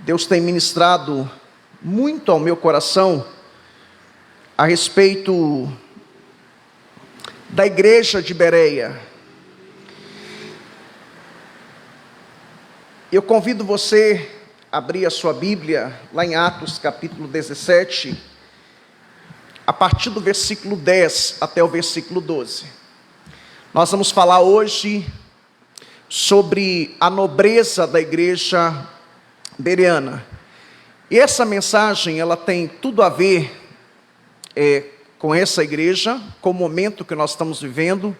Deus tem ministrado muito ao meu coração a respeito da igreja de Bereia. Eu convido você a abrir a sua Bíblia lá em Atos capítulo 17, a partir do versículo 10 até o versículo 12. Nós vamos falar hoje sobre a nobreza da igreja bereana. E essa mensagem, ela tem tudo a ver com essa igreja, com o momento que nós estamos vivendo.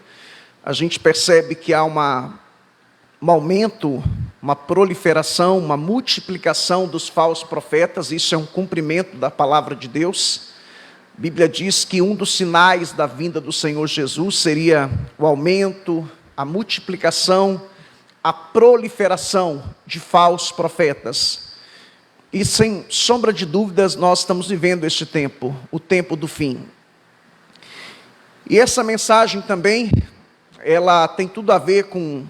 A gente percebe que há um aumento, uma proliferação, uma multiplicação dos falsos profetas. Isso é um cumprimento da palavra de Deus. A Bíblia diz que um dos sinais da vinda do Senhor Jesus seria o aumento, a multiplicação, a proliferação de falsos profetas. E sem sombra de dúvidas, nós estamos vivendo este tempo, o tempo do fim. E essa mensagem também, ela tem tudo a ver com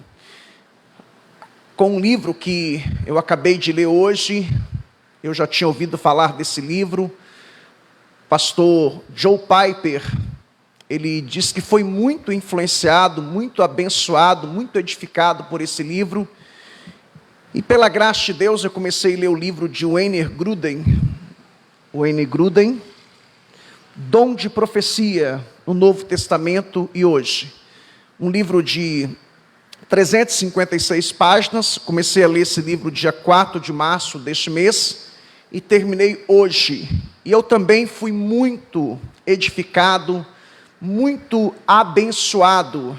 um livro que eu acabei de ler hoje. Eu já tinha ouvido falar desse livro. Pastor Joe Piper, ele diz que foi muito influenciado, muito abençoado, muito edificado por esse livro. E pela graça de Deus, eu comecei a ler o livro de Wayne Grudem. Wayne Grudem, Dom de Profecia, no Novo Testamento e Hoje. Um livro de 356 páginas. Comecei a ler esse livro dia 4 de março deste mês e terminei hoje. E eu também fui muito edificado, muito abençoado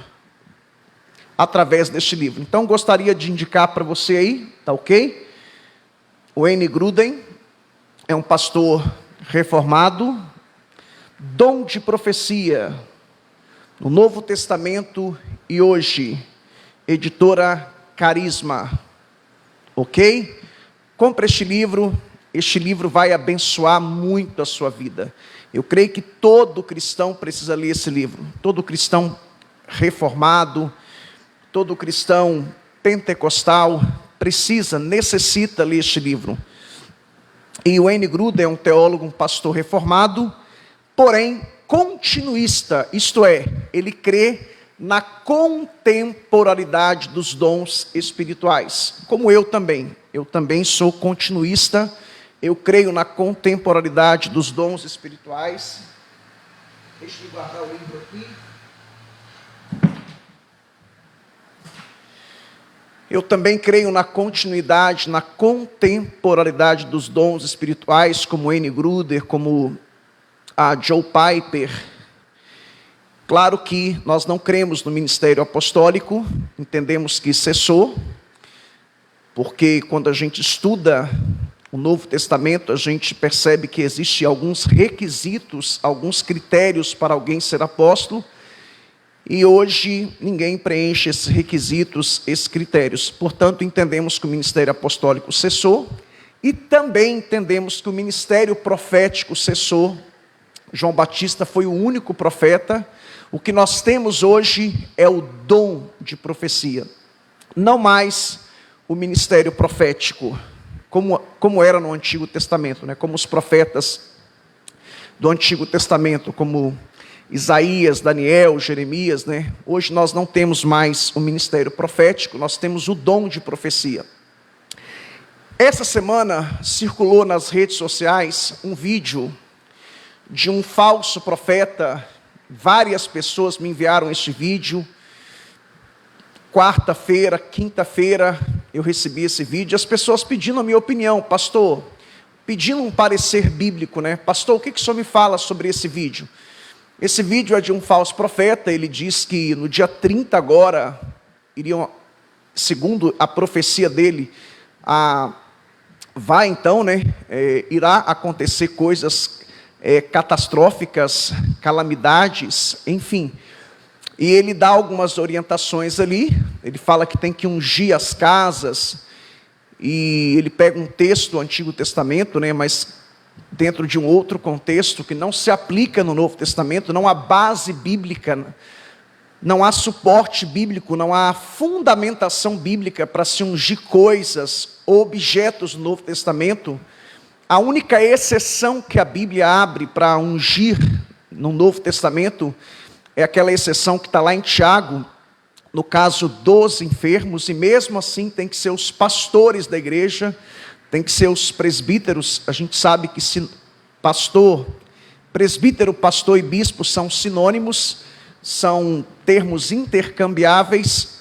através deste livro. Então, gostaria de indicar para você aí, tá ok? O Wayne Grudem é um pastor reformado, Dom de Profecia, no Novo Testamento e Hoje, editora Carisma, ok? Compre este livro vai abençoar muito a sua vida. Eu creio que todo cristão precisa ler esse livro, todo cristão reformado, todo cristão pentecostal necessita ler este livro. E o Wayne Grudem é um teólogo, um pastor reformado, porém continuista, isto é, ele crê na contemporaneidade dos dons espirituais, como eu também sou continuista, eu creio na contemporaneidade dos dons espirituais. Deixa eu guardar o livro aqui. Eu também creio na continuidade, na contemporaneidade dos dons espirituais, como Wayne Grudem, como a Joe Piper. Claro que nós não cremos no ministério apostólico, entendemos que cessou, porque quando a gente estuda o Novo Testamento, a gente percebe que existem alguns requisitos, alguns critérios para alguém ser apóstolo, e hoje ninguém preenche esses requisitos, esses critérios. Portanto, entendemos que o ministério apostólico cessou, e também entendemos que o ministério profético cessou. João Batista foi o único profeta. O que nós temos hoje é o dom de profecia, não mais o ministério profético, como era no Antigo Testamento, né? Como os profetas do Antigo Testamento, como Isaías, Daniel, Jeremias, né? Hoje nós não temos mais o ministério profético, nós temos o dom de profecia. Essa semana circulou nas redes sociais um vídeo de um falso profeta. Várias pessoas me enviaram este vídeo. Quarta-feira, quinta-feira, eu recebi esse vídeo. As pessoas pedindo a minha opinião, pastor, pedindo um parecer bíblico, né? Pastor, o que o senhor me fala sobre esse vídeo? Esse vídeo é de um falso profeta. Ele diz que no dia 30 agora, segundo a profecia dele, irá acontecer coisas catastróficas, calamidades, enfim. E ele dá algumas orientações ali. Ele fala que tem que ungir as casas. E ele pega um texto do Antigo Testamento, né, mas dentro de um outro contexto que não se aplica no Novo Testamento, não há base bíblica não há suporte bíblico, não há fundamentação bíblica para se ungir coisas ou objetos no Novo Testamento. A única exceção que a Bíblia abre para ungir no Novo Testamento é aquela exceção que está lá em Tiago, no caso dos enfermos, e mesmo assim tem que ser os pastores da igreja, tem que ser os presbíteros. A gente sabe que presbítero, pastor e bispo são sinônimos, são termos intercambiáveis.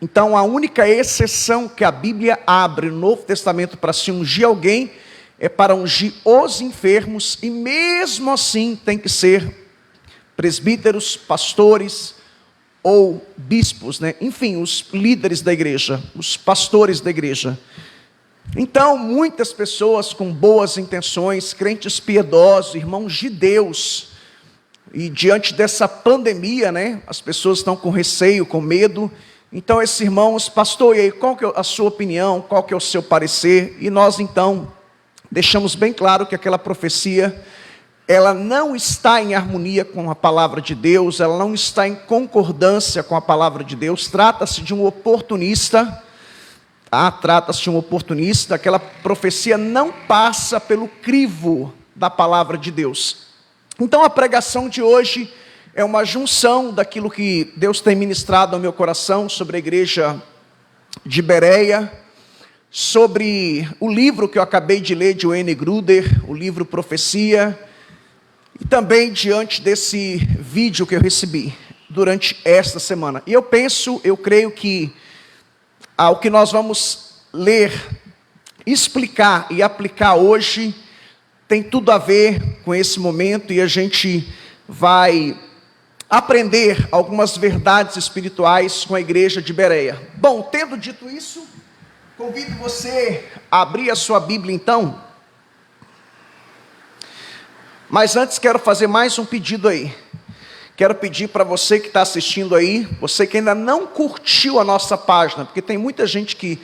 Então a única exceção que a Bíblia abre no Novo Testamento para se ungir alguém é para ungir os enfermos, e mesmo assim tem que ser presbíteros, pastores ou bispos, né? Enfim, os líderes da igreja, os pastores da igreja. Então, muitas pessoas com boas intenções, crentes piedosos, irmãos de Deus, e diante dessa pandemia, né, as pessoas estão com receio, com medo. Então, esses irmãos, pastor, e aí, qual que é a sua opinião, qual que é o seu parecer? E nós, então, deixamos bem claro que aquela profecia, ela não está em harmonia com a palavra de Deus, ela não está em concordância com a palavra de Deus. Trata-se de um oportunista, trata-se de um oportunista. Aquela profecia não passa pelo crivo da palavra de Deus. Então a pregação de hoje é uma junção daquilo que Deus tem ministrado ao meu coração sobre a igreja de Bereia, sobre o livro que eu acabei de ler de Wayne Grudem, o livro Profecia, e também diante desse vídeo que eu recebi durante esta semana. E eu creio que o que nós vamos ler, explicar e aplicar hoje tem tudo a ver com esse momento, e a gente vai aprender algumas verdades espirituais com a igreja de Bereia. Bom, tendo dito isso, convido você a abrir a sua Bíblia então. Mas antes quero fazer mais um pedido aí. Quero pedir para você que está assistindo aí, você que ainda não curtiu a nossa página, porque tem muita gente que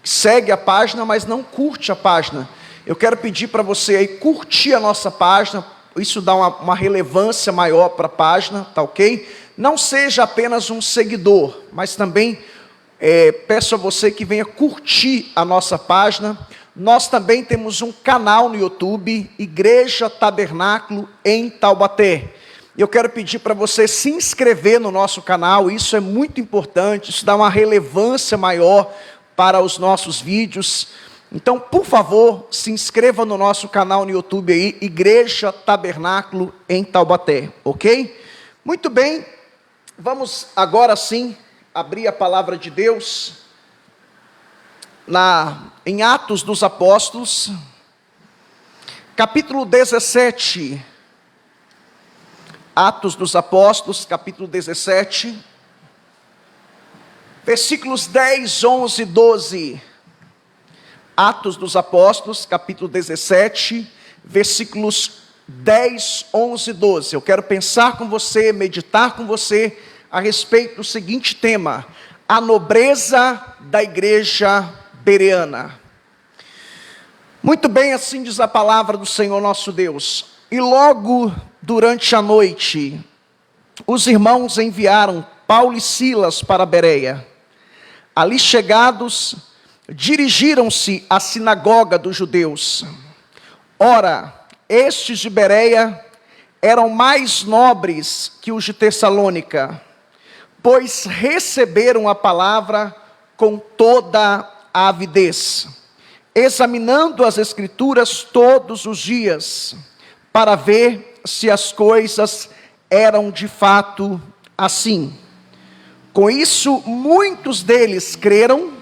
segue a página, mas não curte a página. Eu quero pedir para você aí curtir a nossa página, isso dá uma relevância maior para a página, tá ok? Não seja apenas um seguidor, mas também peço a você que venha curtir a nossa página. Nós também temos um canal no YouTube, Igreja Tabernáculo em Taubaté. Eu quero pedir para você se inscrever no nosso canal, isso é muito importante, isso dá uma relevância maior para os nossos vídeos. Então, por favor, se inscreva no nosso canal no YouTube aí, Igreja Tabernáculo em Taubaté, ok? Muito bem, vamos agora sim abrir a palavra de Deus em Atos dos Apóstolos, capítulo 17. Atos dos Apóstolos, capítulo 17, versículos 10, 11 e 12. Atos dos Apóstolos, capítulo 17, versículos 10, 11 e 12. Eu quero pensar com você, meditar com você a respeito do seguinte tema: a nobreza da igreja bereana. Muito bem, assim diz a palavra do Senhor nosso Deus. E logo durante a noite, os irmãos enviaram Paulo e Silas para Bereia. Ali chegados, dirigiram-se à sinagoga dos judeus. Ora, estes de Bereia eram mais nobres que os de Tessalônica, pois receberam a palavra com toda a avidez, examinando as Escrituras todos os dias, para ver se as coisas eram de fato assim. Com isso, muitos deles creram,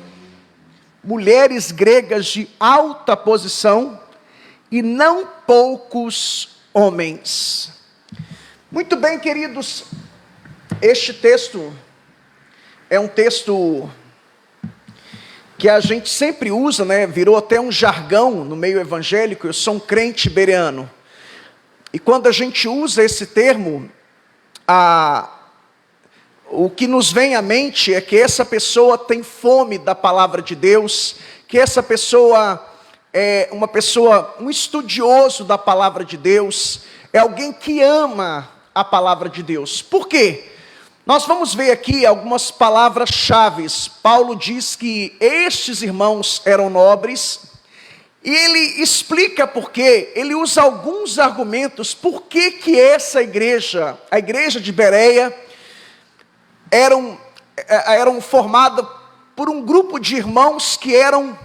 mulheres gregas de alta posição, e não poucos homens. Muito bem, queridos, este texto é um texto que a gente sempre usa, né? Virou até um jargão no meio evangélico. Eu sou um crente bereano. E quando a gente usa esse termo, o que nos vem à mente é que essa pessoa tem fome da palavra de Deus, que essa pessoa é um estudioso da palavra de Deus, é alguém que ama a palavra de Deus. Por quê? Nós vamos ver aqui algumas palavras-chave. Paulo diz que estes irmãos eram nobres, e ele explica por quê. Ele usa alguns argumentos por que essa igreja, a igreja de Bereia, eram formadas por um grupo de irmãos que eram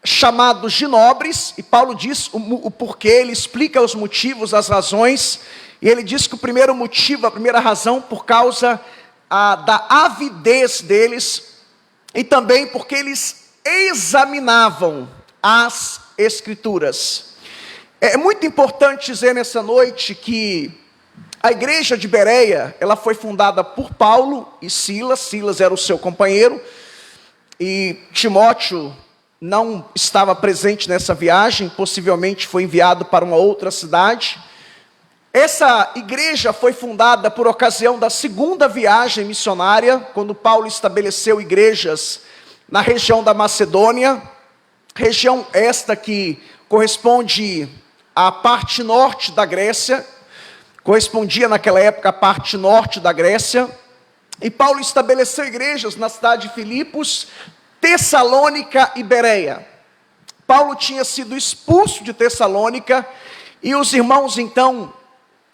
chamados de nobres, e Paulo diz o porquê, ele explica os motivos, as razões, e ele diz que o primeiro motivo, a primeira razão, por causa da avidez deles, e também porque eles examinavam as Escrituras. É muito importante dizer nessa noite que a igreja de Bereia, ela foi fundada por Paulo e Silas. Silas era o seu companheiro, e Timóteo não estava presente nessa viagem, possivelmente foi enviado para uma outra cidade. Essa igreja foi fundada por ocasião da segunda viagem missionária, quando Paulo estabeleceu igrejas na região da Macedônia, região esta que corresponde à parte norte da Grécia, correspondia naquela época à parte norte da Grécia, e Paulo estabeleceu igrejas na cidade de Filipos, Tessalônica e Bereia. Paulo tinha sido expulso de Tessalônica, e os irmãos então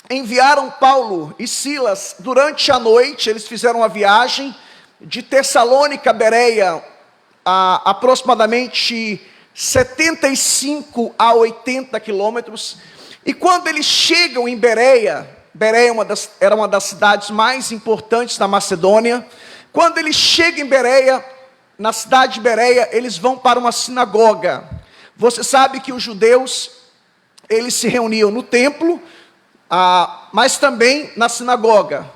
enviaram Paulo e Silas durante a noite. Eles fizeram a viagem de Tessalônica a Bereia, a aproximadamente 75 a 80 quilômetros, e quando eles chegam em Bereia, Bereia era uma das cidades mais importantes da Macedônia. Quando eles chegam em Bereia, na cidade de Bereia, eles vão para uma sinagoga. Você sabe que os judeus, eles se reuniam no templo, mas também na sinagoga.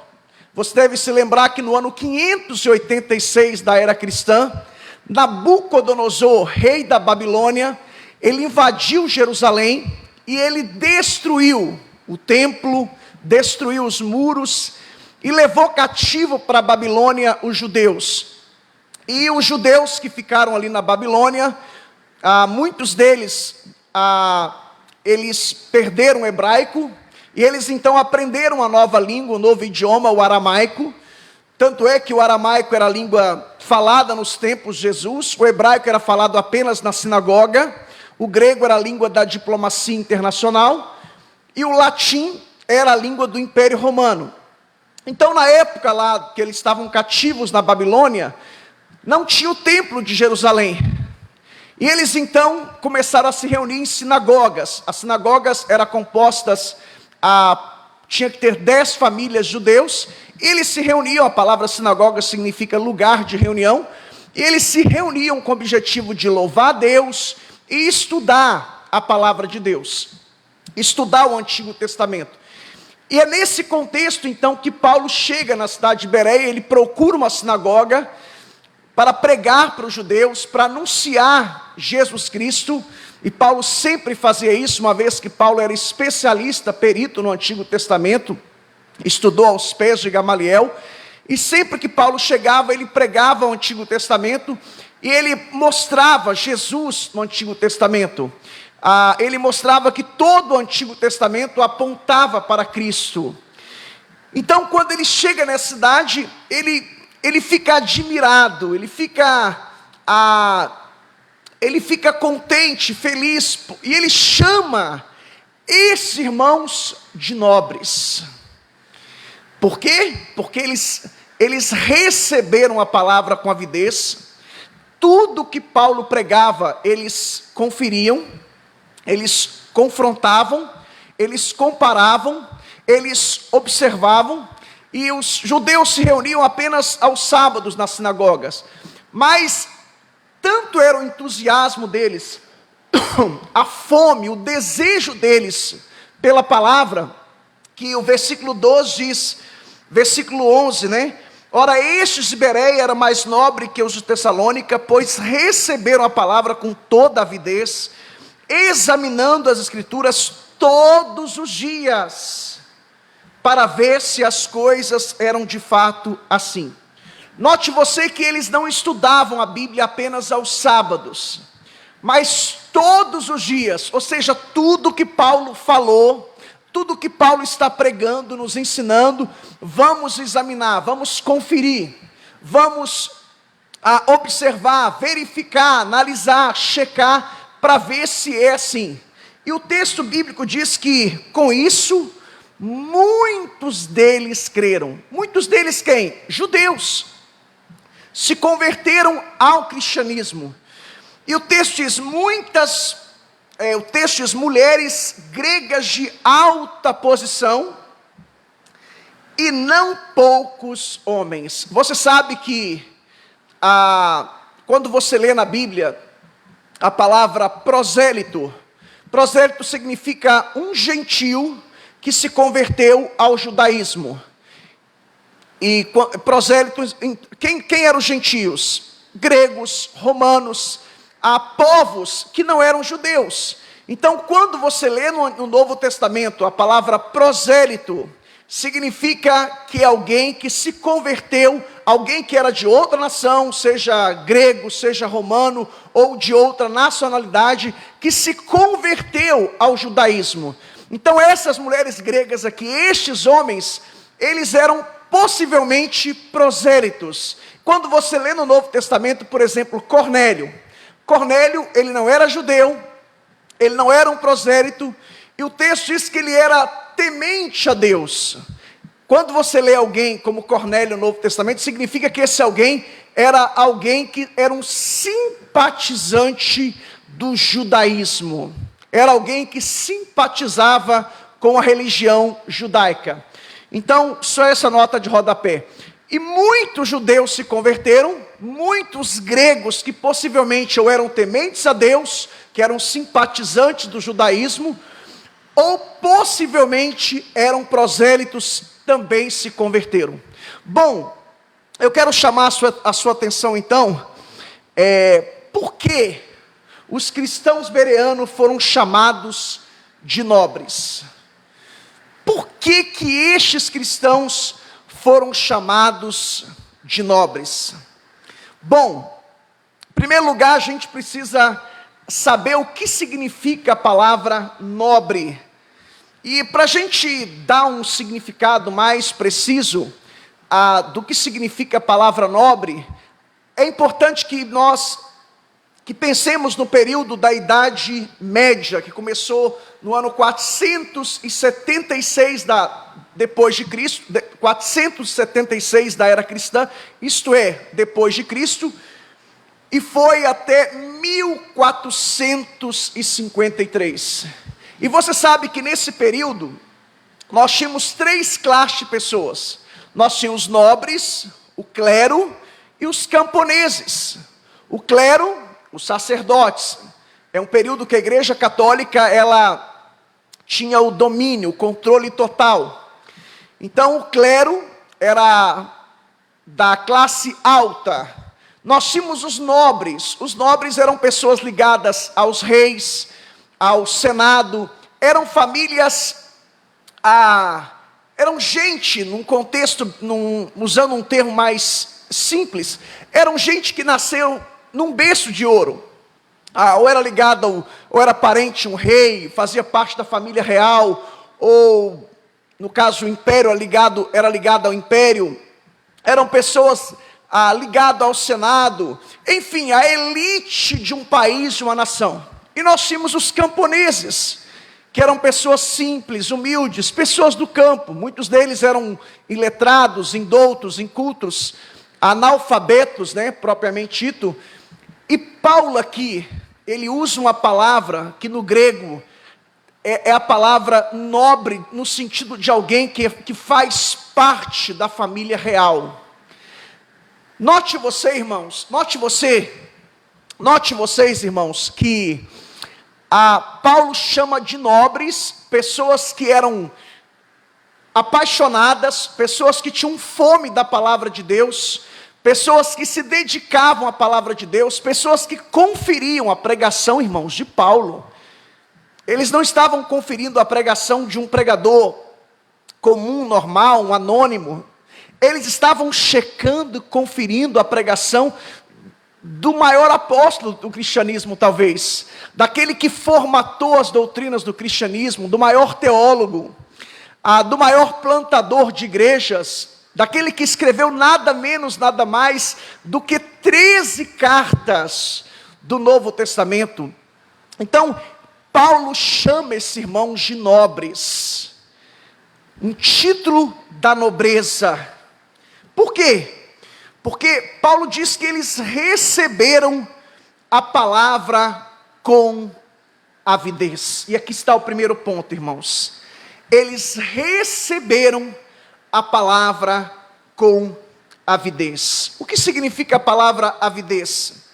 Você deve se lembrar que no ano 586 da era cristã, Nabucodonosor, rei da Babilônia, ele invadiu Jerusalém e ele destruiu o templo, destruiu os muros e levou cativo para a Babilônia os judeus. E os judeus que ficaram ali na Babilônia, muitos deles, eles perderam o hebraico, e eles então aprenderam a nova língua, o novo idioma, o aramaico. Tanto é que o aramaico era a língua falada nos tempos de Jesus, o hebraico era falado apenas na sinagoga, o grego era a língua da diplomacia internacional, e o latim era a língua do Império Romano. Então, na época lá que eles estavam cativos na Babilônia, não tinha o templo de Jerusalém. E eles então começaram a se reunir em sinagogas. As sinagogas eram compostas, tinha que ter 10 famílias judeus. Eles se reuniam, a palavra sinagoga significa lugar de reunião. E eles se reuniam com o objetivo de louvar a Deus e estudar a palavra de Deus. Estudar o Antigo Testamento. E é nesse contexto então que Paulo chega na cidade de Bereia. Ele procura uma sinagoga para pregar para os judeus, para anunciar Jesus Cristo, e Paulo sempre fazia isso, uma vez que Paulo era especialista, perito no Antigo Testamento, estudou aos pés de Gamaliel, e sempre que Paulo chegava, ele pregava o Antigo Testamento, e ele mostrava Jesus no Antigo Testamento. Ele mostrava que todo o Antigo Testamento apontava para Cristo. Então, quando ele chega nessa cidade, ele fica admirado, ele fica contente, feliz, e ele chama esses irmãos de nobres. Por quê? Porque eles receberam a palavra com avidez. Tudo que Paulo pregava, eles conferiam, eles confrontavam, eles comparavam, eles observavam. E os judeus se reuniam apenas aos sábados nas sinagogas. Mas tanto era o entusiasmo deles, a fome, o desejo deles pela palavra, que o versículo 12 diz, versículo 11, né? Ora, estes de Bereia eram mais nobres que os de Tessalônica, pois receberam a palavra com toda avidez, examinando as Escrituras todos os dias, para ver se as coisas eram de fato assim. Note você que eles não estudavam a Bíblia apenas aos sábados, mas todos os dias, ou seja, tudo que Paulo falou, tudo que Paulo está pregando, nos ensinando, vamos examinar, vamos conferir, vamos observar, verificar, analisar, checar, para ver se é assim. E o texto bíblico diz que, com isso, muitos deles creram. Muitos deles quem? Judeus. Se converteram ao cristianismo. E o texto diz, mulheres gregas de alta posição, e não poucos homens. Você sabe que, quando você lê na Bíblia, a palavra prosélito significa um gentio que se converteu ao judaísmo. E prosélitos, quem eram os gentios? Gregos, romanos, povos que não eram judeus. Então, quando você lê no Novo Testamento a palavra prosélito, significa que é alguém que se converteu, alguém que era de outra nação, seja grego, seja romano, ou de outra nacionalidade, que se converteu ao judaísmo. Então essas mulheres gregas aqui, estes homens, eles eram possivelmente prosélitos. Quando você lê no Novo Testamento, por exemplo, Cornélio, ele não era judeu, ele não era um prosélito, e o texto diz que ele era temente a Deus. Quando você lê alguém como Cornélio no Novo Testamento, significa que esse alguém era alguém que era um simpatizante do judaísmo. Era alguém que simpatizava com a religião judaica. Então, só essa nota de rodapé. E muitos judeus se converteram, muitos gregos que possivelmente ou eram tementes a Deus, que eram simpatizantes do judaísmo, ou possivelmente eram prosélitos, também se converteram. Bom, eu quero chamar a sua atenção então, por que os cristãos bereanos foram chamados de nobres? Por que estes cristãos foram chamados de nobres? Bom, em primeiro lugar, a gente precisa saber o que significa a palavra nobre. E para a gente dar um significado mais preciso do que significa a palavra nobre, é importante que pensemos no período da Idade Média, que começou no ano 476 depois de Cristo, 476 da era cristã, isto é, depois de Cristo, e foi até 1453. E você sabe que nesse período, nós tínhamos 3 classes de pessoas. Nós tínhamos os nobres, o clero e os camponeses. O clero, os sacerdotes. É um período que a Igreja Católica, ela tinha o domínio, o controle total. Então o clero era da classe alta. Nós tínhamos os nobres. Os nobres eram pessoas ligadas aos reis, ao Senado, eram famílias, eram gente, num contexto, usando um termo mais simples, eram gente que nasceu num berço de ouro, ou era ligado, ou era parente, um rei, fazia parte da família real, ou, no caso, o império era ligado ao império, eram pessoas ligadas ao Senado, enfim, a elite de um país, de uma nação. E nós tínhamos os camponeses, que eram pessoas simples, humildes, pessoas do campo. Muitos deles eram iletrados, indoutos, incultos, analfabetos, propriamente dito. E Paulo aqui, ele usa uma palavra que no grego é a palavra nobre, no sentido de alguém que faz parte da família real. Note vocês, irmãos, que Paulo chama de nobres pessoas que eram apaixonadas, pessoas que tinham fome da palavra de Deus, pessoas que se dedicavam à palavra de Deus, pessoas que conferiam a pregação, irmãos, de Paulo. Eles não estavam conferindo a pregação de um pregador comum, normal, um anônimo. Eles estavam checando, conferindo a pregação do maior apóstolo do cristianismo, talvez, daquele que formatou as doutrinas do cristianismo, do maior teólogo. do maior plantador de igrejas, daquele que escreveu nada menos, nada mais do que 13 cartas do Novo Testamento. Então, Paulo chama esses irmãos de nobres, um título da nobreza. Por quê? Porque Paulo diz que eles receberam a palavra com avidez. E aqui está o primeiro ponto, irmãos. Eles receberam a palavra com avidez. O que significa a palavra avidez?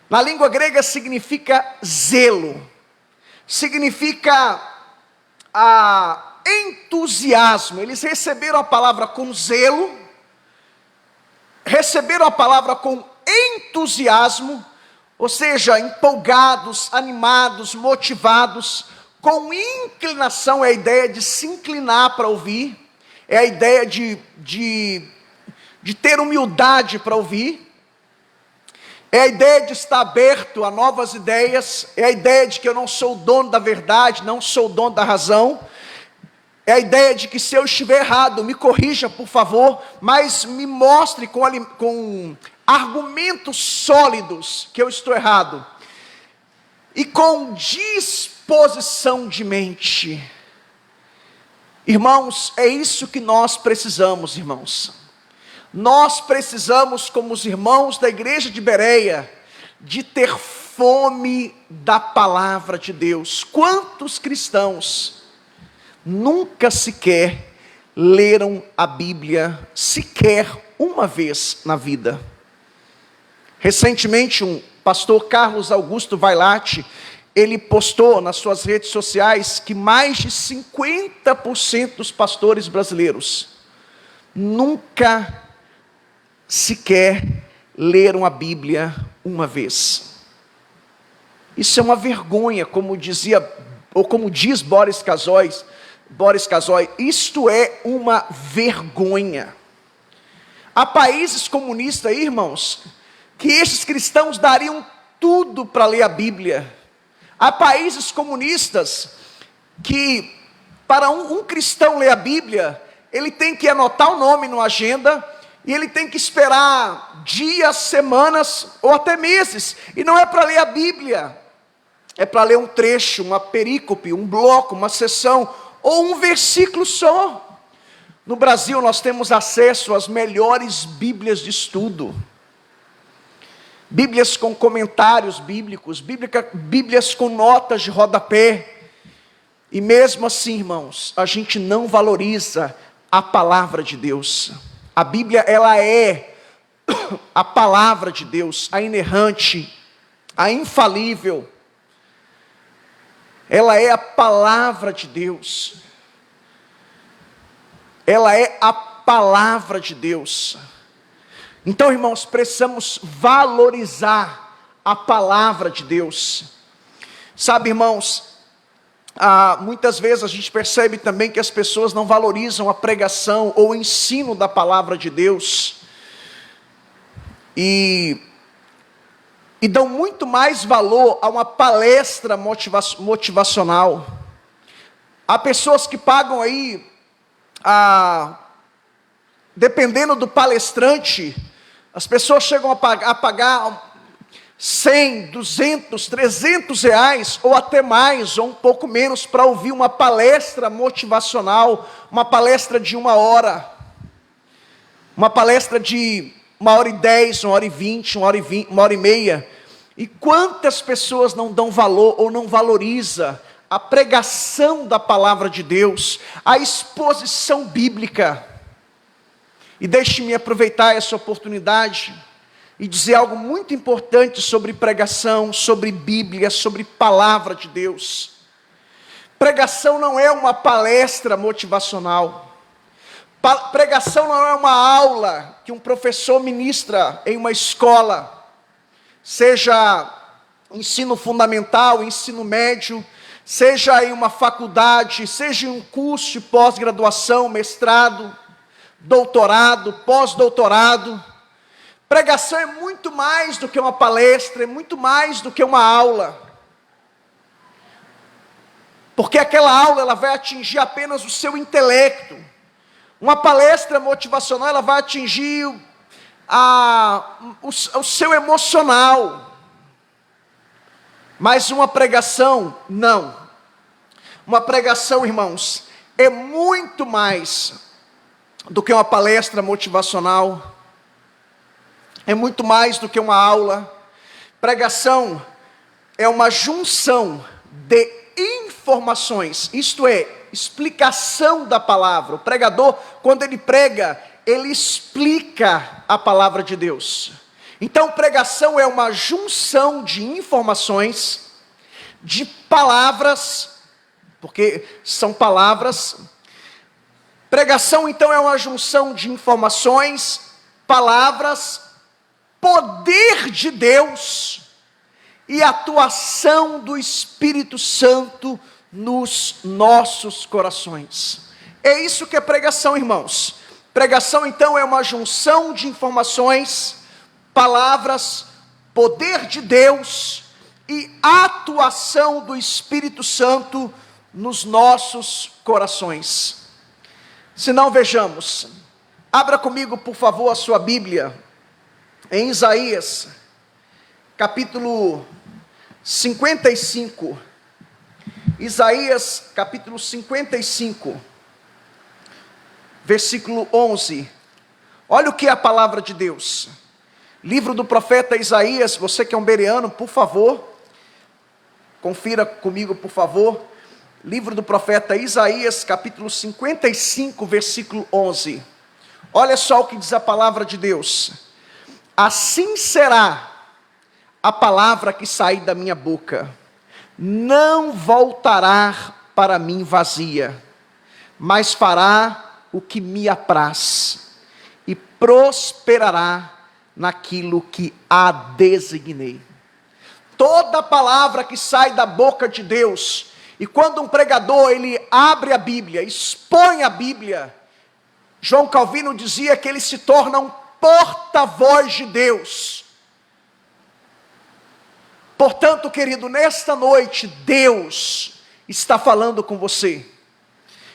Na língua grega significa zelo, significa entusiasmo. Eles receberam a palavra com zelo, receberam a palavra com entusiasmo, ou seja, empolgados, animados, motivados, com inclinação. É a ideia de se inclinar para ouvir, é a ideia de ter humildade para ouvir, é a ideia de estar aberto a novas ideias, é a ideia de que eu não sou o dono da verdade, não sou o dono da razão, é a ideia de que se eu estiver errado, me corrija por favor, mas me mostre com argumentos sólidos que eu estou errado, e com disposição de mente. Irmãos, é isso que nós precisamos, irmãos. Nós precisamos, como os irmãos da igreja de Bereia, de ter fome da palavra de Deus. Quantos cristãos nunca sequer leram a Bíblia, sequer uma vez na vida? Recentemente, um pastor Carlos Augusto Vailate, ele postou nas suas redes sociais que mais de 50% dos pastores brasileiros nunca sequer leram a Bíblia uma vez. Isso é uma vergonha, como diz Boris Casoy, isto é uma vergonha. Há países comunistas aí, irmãos, que esses cristãos dariam tudo para ler a Bíblia. Há países comunistas que, para um cristão ler a Bíblia, ele tem que anotar o nome numa agenda, e ele tem que esperar dias, semanas ou até meses. E não é para ler a Bíblia, é para ler um trecho, uma perícope, um bloco, uma sessão, ou um versículo só. No Brasil nós temos acesso às melhores Bíblias de estudo, Bíblias com comentários bíblicos, Bíblias com notas de rodapé. E mesmo assim, irmãos, a gente não valoriza a palavra de Deus. A Bíblia, ela é a palavra de Deus, a inerrante, a infalível. Ela é a palavra de Deus. Ela é a palavra de Deus. Então, irmãos, precisamos valorizar a palavra de Deus. Sabe, irmãos, muitas vezes a gente percebe também que as pessoas não valorizam a pregação ou o ensino da palavra de Deus, e dão muito mais valor a uma palestra motivacional. Há pessoas que pagam aí, dependendo do palestrante, as pessoas chegam a pagar 100, 200, 300 reais, ou até mais, ou um pouco menos, para ouvir uma palestra motivacional, uma palestra de 1 hora, uma palestra de 1h10, 1h20, 1h30. E quantas pessoas não dão valor, ou não valoriza a pregação da palavra de Deus, a exposição bíblica? E deixe-me aproveitar essa oportunidade e dizer algo muito importante sobre pregação, sobre Bíblia, sobre palavra de Deus. Pregação não é uma palestra motivacional. Pregação não é uma aula que um professor ministra em uma escola, seja ensino fundamental, ensino médio, seja em uma faculdade, seja em um curso de pós-graduação, mestrado, doutorado, pós-doutorado. Pregação é muito mais do que uma palestra, é muito mais do que uma aula. porque aquela aula ela vai atingir apenas o seu intelecto. Uma palestra motivacional ela vai atingir o seu emocional. Mas uma pregação, não. Uma pregação, irmãos, é muito mais do que uma palestra motivacional. É muito mais do que uma aula. Pregação é uma junção de informações, isto é, explicação da palavra. O pregador, quando ele prega, ele explica a palavra de Deus. Então, pregação é uma junção de informações, de palavras, porque são palavras. Pregação, então, é uma junção de informações, palavras, poder de Deus e atuação do Espírito Santo nos nossos corações. É isso que é pregação, irmãos. Pregação, então, é uma junção de informações, palavras, poder de Deus e atuação do Espírito Santo nos nossos corações. Se não, vejamos. Abra comigo, por favor, a sua Bíblia em Isaías, capítulo 55. Isaías, capítulo 55, versículo 11. Olha o que é a palavra de Deus. Livro do profeta Isaías. Você que é um bereano, por favor, confira comigo, por favor. Livro do profeta Isaías, capítulo 55, versículo 11. Olha só o que diz a palavra de Deus. Assim será a palavra que sair da minha boca, não voltará para mim vazia, mas fará o que me apraz, e prosperará naquilo que a designei. Toda palavra que sai da boca de Deus, e quando um pregador ele abre a Bíblia, expõe a Bíblia, João Calvino dizia que ele se torna um porta-voz de Deus. Portanto, querido, nesta noite, Deus está falando com você.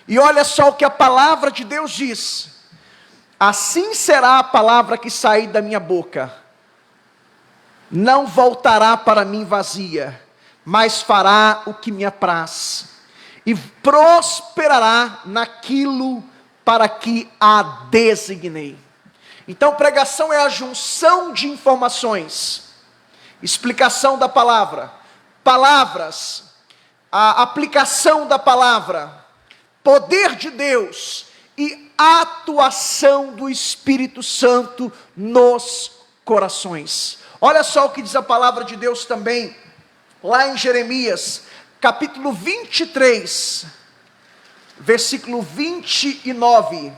E olha só o que a palavra de Deus diz. Assim será a palavra que sair da minha boca. Não voltará para mim vazia, mas fará o que me apraz. E prosperará naquilo para que a designei. Então, pregação é a junção de informações, explicação da palavra, palavras, a aplicação da palavra, poder de Deus e atuação do Espírito Santo nos corações. Olha só o que diz a palavra de Deus também, lá em Jeremias, capítulo 23, versículo 29.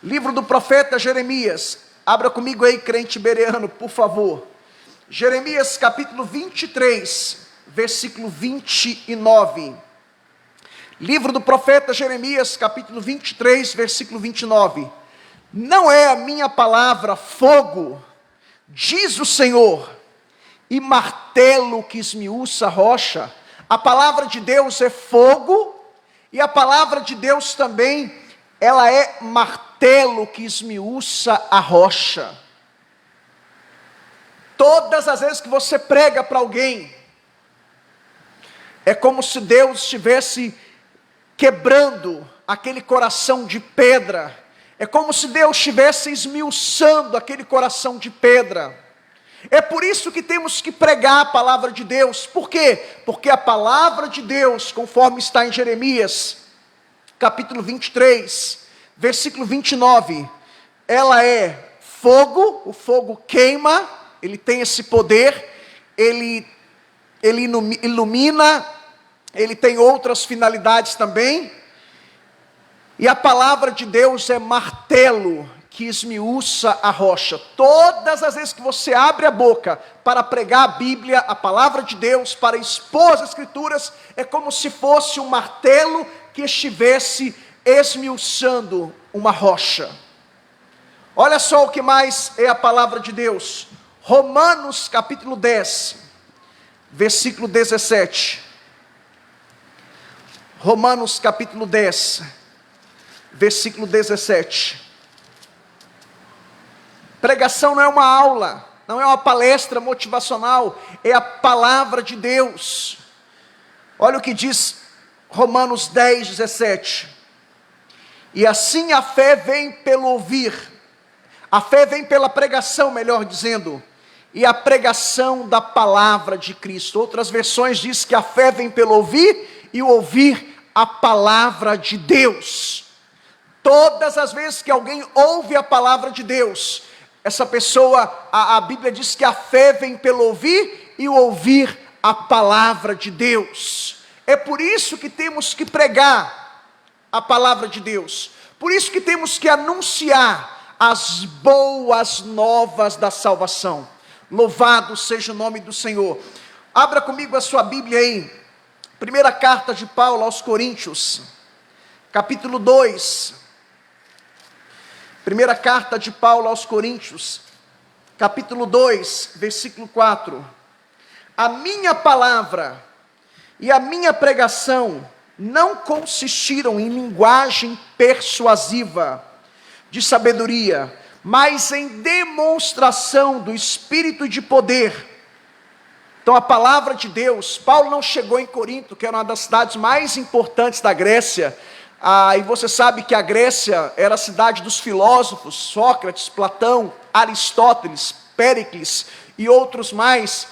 Livro do profeta Jeremias. Abra comigo aí, crente bereano, por favor. Jeremias capítulo 23, versículo 29. Livro do profeta Jeremias, capítulo 23, versículo 29. Não é a minha palavra fogo, diz o Senhor, e martelo que esmiuça a rocha. A palavra de Deus é fogo, e a palavra de Deus também, ela é martelo que esmiuça a rocha. Todas as vezes que você prega para alguém, é como se Deus estivesse quebrando aquele coração de pedra. É como se Deus estivesse esmiuçando aquele coração de pedra. É por isso que temos que pregar a palavra de Deus. Por quê? Porque a palavra de Deus, conforme está em Jeremias, capítulo 23, versículo 29, ela é fogo, o fogo queima, ele tem esse poder, ele ilumina, ele tem outras finalidades também, e a palavra de Deus é martelo que esmiuça a rocha. Todas as vezes que você abre a boca para pregar a Bíblia, a palavra de Deus, para expor as Escrituras, é como se fosse um martelo que estivesse esmiuçando uma rocha. Olha só o que mais é a palavra de Deus. Romanos capítulo 10, versículo 17. Romanos capítulo 10, versículo 17. Pregação não é uma aula, não é uma palestra motivacional, é a palavra de Deus. Olha o que diz Romanos 10, 17. E assim a fé vem pelo ouvir, a fé vem pela pregação, melhor dizendo, e a pregação da palavra de Cristo. Outras versões diz que a fé vem pelo ouvir e o ouvir a palavra de Deus. Todas as vezes que alguém ouve a palavra de Deus, essa pessoa, a Bíblia diz que a fé vem pelo ouvir e o ouvir a palavra de Deus. É por isso que temos que pregar a palavra de Deus. Por isso que temos que anunciar as boas novas da salvação. Louvado seja o nome do Senhor. Abra comigo a sua Bíblia aí. Primeira carta de Paulo aos Coríntios, capítulo 2. Primeira carta de Paulo aos Coríntios, capítulo 2, versículo 4. A minha palavra e a minha pregação não consistiram em linguagem persuasiva de sabedoria, mas em demonstração do Espírito de poder. Então a palavra de Deus, Paulo não chegou em Corinto, que era uma das cidades mais importantes da Grécia, e você sabe que a Grécia era a cidade dos filósofos, Sócrates, Platão, Aristóteles, Péricles e outros mais,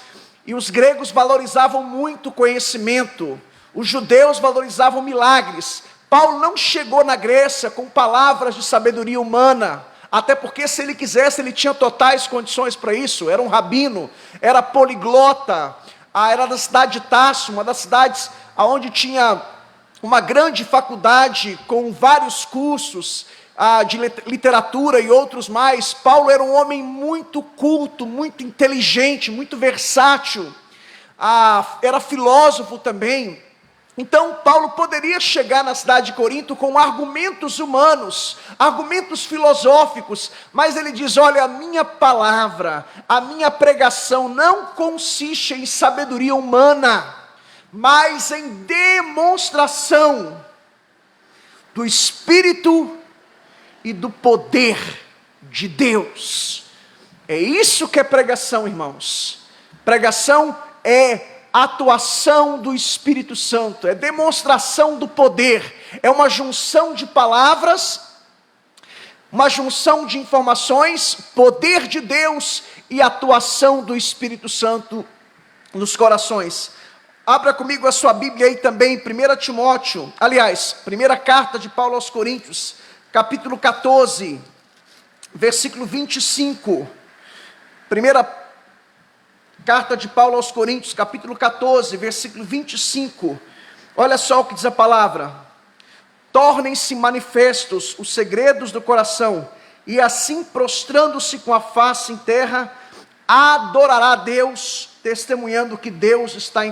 e os gregos valorizavam muito conhecimento, os judeus valorizavam milagres. Paulo não chegou na Grécia com palavras de sabedoria humana, até porque se ele quisesse, ele tinha totais condições para isso. Era um rabino, era poliglota, era da cidade de Tarso, uma das cidades onde tinha uma grande faculdade com vários cursos de literatura e outros mais. Paulo era um homem muito culto, muito inteligente, muito versátil, era filósofo também. Então Paulo poderia chegar na cidade de Corinto com argumentos humanos, argumentos filosóficos, mas ele diz: olha, a minha palavra, a minha pregação não consiste em sabedoria humana, mas em demonstração do Espírito e do poder de Deus. É isso que é pregação, irmãos. Pregação é atuação do Espírito Santo, é demonstração do poder, é uma junção de palavras, uma junção de informações, poder de Deus e atuação do Espírito Santo nos corações. Abra comigo a sua Bíblia aí também, 1 Timóteo, aliás, primeira carta de Paulo aos Coríntios, capítulo 14, versículo 25, primeira carta de Paulo aos Coríntios, capítulo 14, versículo 25, olha só o que diz a palavra: tornem-se manifestos os segredos do coração, e assim prostrando-se com a face em terra, adorará a Deus, testemunhando que Deus está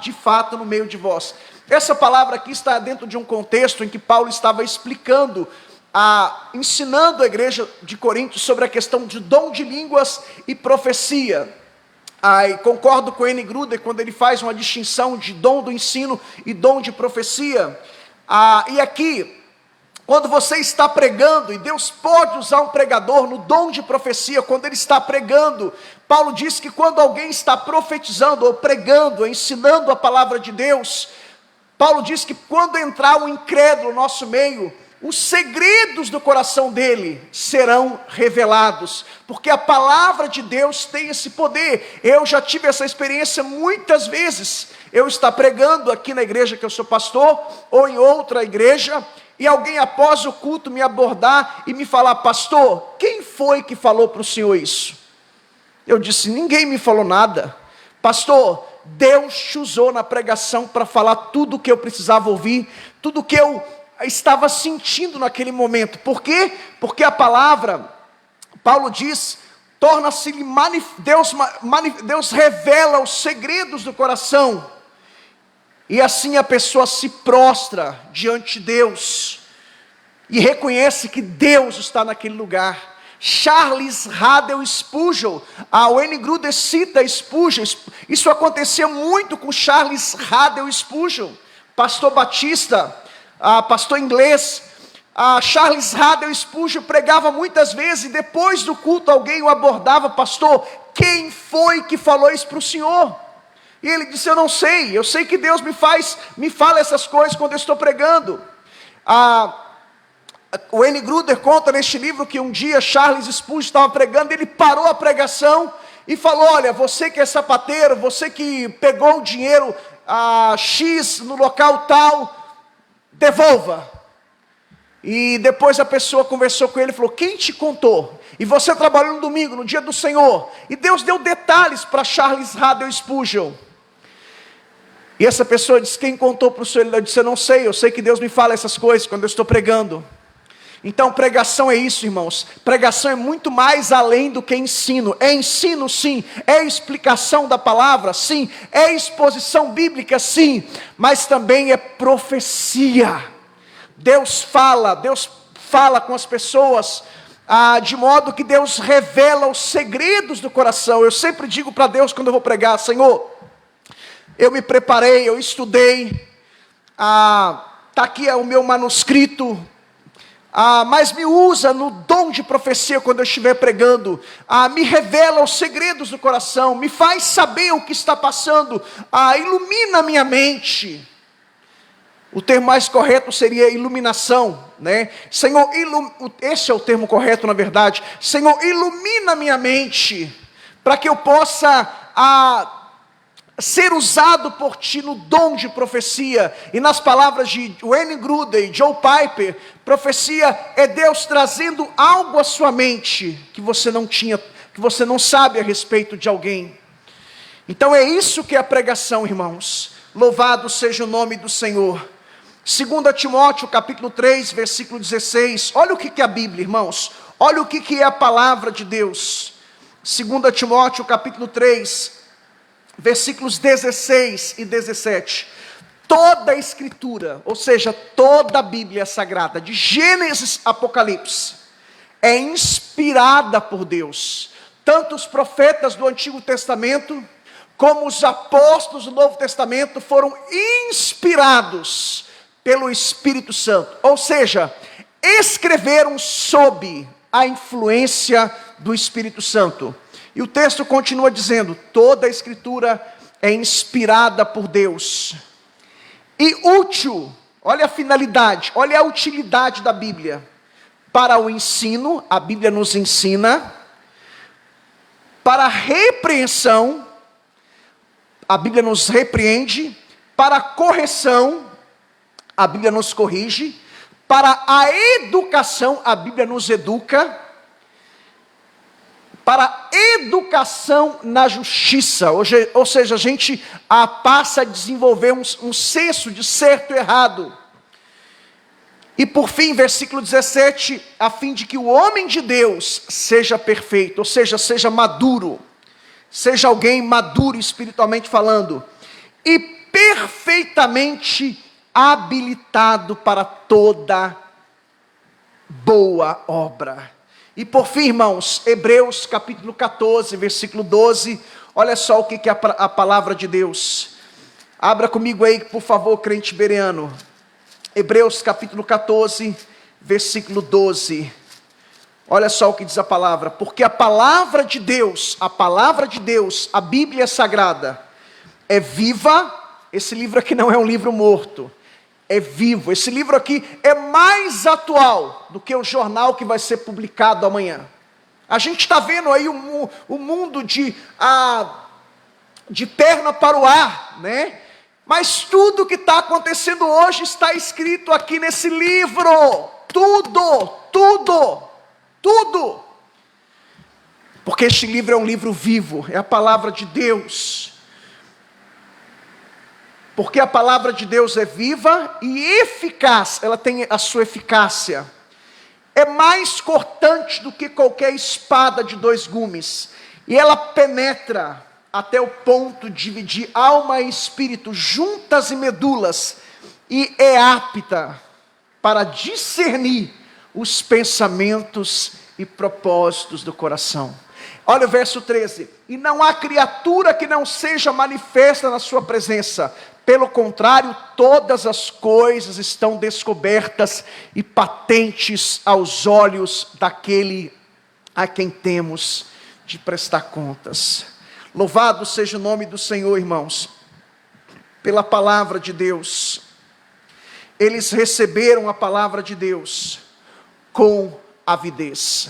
de fato no meio de vós. Essa palavra aqui está dentro de um contexto em que Paulo estava explicando, ensinando a igreja de Corinto sobre a questão de dom de línguas e profecia. E concordo com N. Gruder quando ele faz uma distinção de dom do ensino e dom de profecia. E aqui, quando você está pregando, e Deus pode usar um pregador no dom de profecia, quando ele está pregando, Paulo diz que quando alguém está profetizando, ou pregando, ou ensinando a palavra de Deus, Paulo diz que quando entrar um incrédulo no nosso meio, os segredos do coração dele serão revelados, porque a palavra de Deus tem esse poder. Eu já tive essa experiência muitas vezes, eu estar pregando aqui na igreja que eu sou pastor, ou em outra igreja, e alguém após o culto me abordar e me falar: pastor, quem foi que falou para o senhor isso? Eu disse: ninguém me falou nada. Pastor, Deus te usou na pregação para falar tudo o que eu precisava ouvir, tudo o que eu estava sentindo naquele momento. Por quê? Porque a palavra, Paulo diz, torna-se, Deus revela os segredos do coração, e assim a pessoa se prostra diante de Deus, e reconhece que Deus está naquele lugar. Charles Haddon Spurgeon, o N. Gruder cita Spurgeon, isso acontecia muito com Charles Haddon Spurgeon, pastor batista, pastor inglês, Charles Haddon Spurgeon pregava muitas vezes, e depois do culto alguém o abordava: pastor, quem foi que falou isso para o senhor? E ele disse: eu não sei, eu sei que Deus me fala essas coisas quando eu estou pregando. O Wayne Grudem conta neste livro que um dia Charles Spurgeon estava pregando, ele parou a pregação e falou: olha, você que é sapateiro, você que pegou o dinheiro X no local tal, devolva. E depois a pessoa conversou com ele e falou: quem te contou? E você trabalhou no domingo, no dia do Senhor. E Deus deu detalhes para Charles Haddon Spurgeon. E essa pessoa disse: quem contou para o senhor? Ele disse: eu não sei, eu sei que Deus me fala essas coisas quando eu estou pregando. Então pregação é isso, irmãos. Pregação é muito mais além do que ensino. É ensino, sim. É explicação da palavra, sim. É exposição bíblica, sim. Mas também é profecia. Deus fala com as pessoas, de modo que Deus revela os segredos do coração. Eu sempre digo para Deus quando eu vou pregar: Senhor, eu me preparei, eu estudei, está aqui o meu manuscrito, mas me usa no dom de profecia quando eu estiver pregando, me revela os segredos do coração, me faz saber o que está passando, ilumina a minha mente. O termo mais correto seria iluminação, né? Senhor, esse é o termo correto na verdade. Senhor, ilumina a minha mente, para que eu possa ser usado por Ti no dom de profecia. E nas palavras de Wayne Grudem e Joe Piper, profecia é Deus trazendo algo à sua mente, que você não tinha, que você não sabe a respeito de alguém. Então é isso que é a pregação, irmãos. Louvado seja o nome do Senhor. 2 Timóteo capítulo 3, versículo 16, olha o que é a Bíblia, irmãos, olha o que é a palavra de Deus. 2 Timóteo capítulo 3, versículos 16 e 17, toda a escritura, ou seja, toda a Bíblia sagrada, de Gênesis a Apocalipse, é inspirada por Deus. Tanto os profetas do Antigo Testamento, como os apóstolos do Novo Testamento, foram inspirados pelo Espírito Santo, ou seja, escreveram sob a influência do Espírito Santo. E o texto continua dizendo: toda a escritura é inspirada por Deus e útil, olha a finalidade, olha a utilidade da Bíblia, para o ensino, a Bíblia nos ensina, para a repreensão, a Bíblia nos repreende, para a correção, a Bíblia nos corrige, para a educação, a Bíblia nos educa, para a educação na justiça, ou seja, a gente passa a desenvolver um senso de certo e errado. E por fim, versículo 17, a fim de que o homem de Deus seja perfeito, ou seja, seja maduro, seja alguém maduro espiritualmente falando, e perfeitamente habilitado para toda boa obra. E por fim, irmãos, Hebreus capítulo 14, versículo 12, olha só o que é a palavra de Deus. Abra comigo aí, por favor, crente bereano. Hebreus capítulo 14, versículo 12. Olha só o que diz a palavra: porque a palavra de Deus, a Bíblia Sagrada, é viva. Esse livro aqui não é um livro morto, é vivo. Esse livro aqui é mais atual do que o jornal que vai ser publicado amanhã. A gente está vendo aí o mundo de perna para o ar, né? Mas tudo que está acontecendo hoje está escrito aqui nesse livro. Tudo. Porque este livro é um livro vivo, é a palavra de Deus. Porque a palavra de Deus é viva e eficaz, ela tem a sua eficácia. É mais cortante do que qualquer espada de 2 gumes. E ela penetra até o ponto de dividir alma e espírito, juntas e medulas, e é apta para discernir os pensamentos e propósitos do coração. Olha o verso 13: e não há criatura que não seja manifesta na sua presença, Pelo contrário, todas as coisas estão descobertas e patentes aos olhos daquele a quem temos de prestar contas. Louvado seja o nome do Senhor, irmãos, pela palavra de Deus. Eles receberam a palavra de Deus com avidez,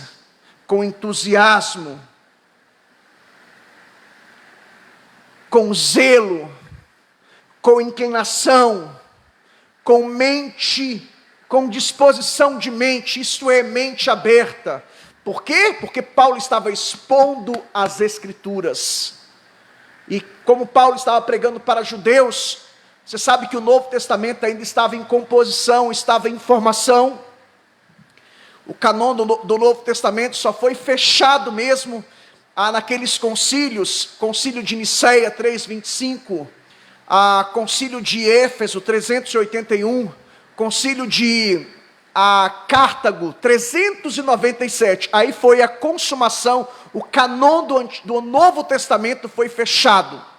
com entusiasmo, com zelo, com inclinação, com mente, com disposição de mente, isto é, mente aberta. Por quê? Porque Paulo estava expondo as Escrituras. E como Paulo estava pregando para judeus, você sabe que o Novo Testamento ainda estava em composição, estava em formação. O canon do Novo Testamento só foi fechado mesmo naqueles concílios, concílio de Niceia 3:25, concílio de Éfeso 381, concílio de Cartago 397, aí foi a consumação, o canon do Novo Testamento foi fechado.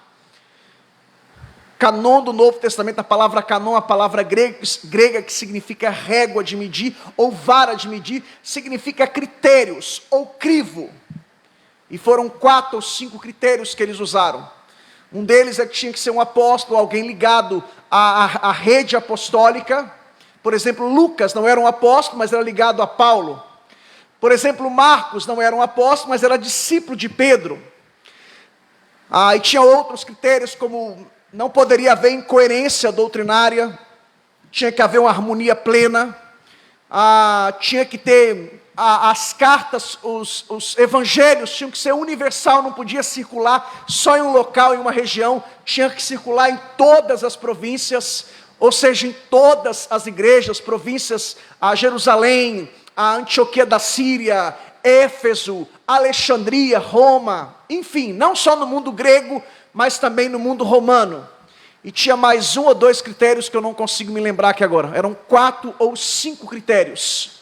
Canon do Novo Testamento, a palavra canon, a palavra grega que significa régua de medir, ou vara de medir, significa critérios, ou crivo, e foram 4 ou 5 critérios que eles usaram. Um deles é que tinha que ser um apóstolo, alguém ligado à rede apostólica. Por exemplo, Lucas não era um apóstolo, mas era ligado a Paulo. Por exemplo, Marcos não era um apóstolo, mas era discípulo de Pedro. E tinha outros critérios, como não poderia haver incoerência doutrinária, tinha que haver uma harmonia plena, tinha que ter as cartas, os evangelhos tinham que ser universal, não podia circular só em um local, em uma região, tinha que circular em todas as províncias, ou seja, em todas as igrejas, províncias, Jerusalém, a Antioquia da Síria, Éfeso, Alexandria, Roma, enfim, não só no mundo grego, mas também no mundo romano. E tinha mais 1 ou 2 critérios que eu não consigo me lembrar aqui agora, eram 4 ou 5 critérios.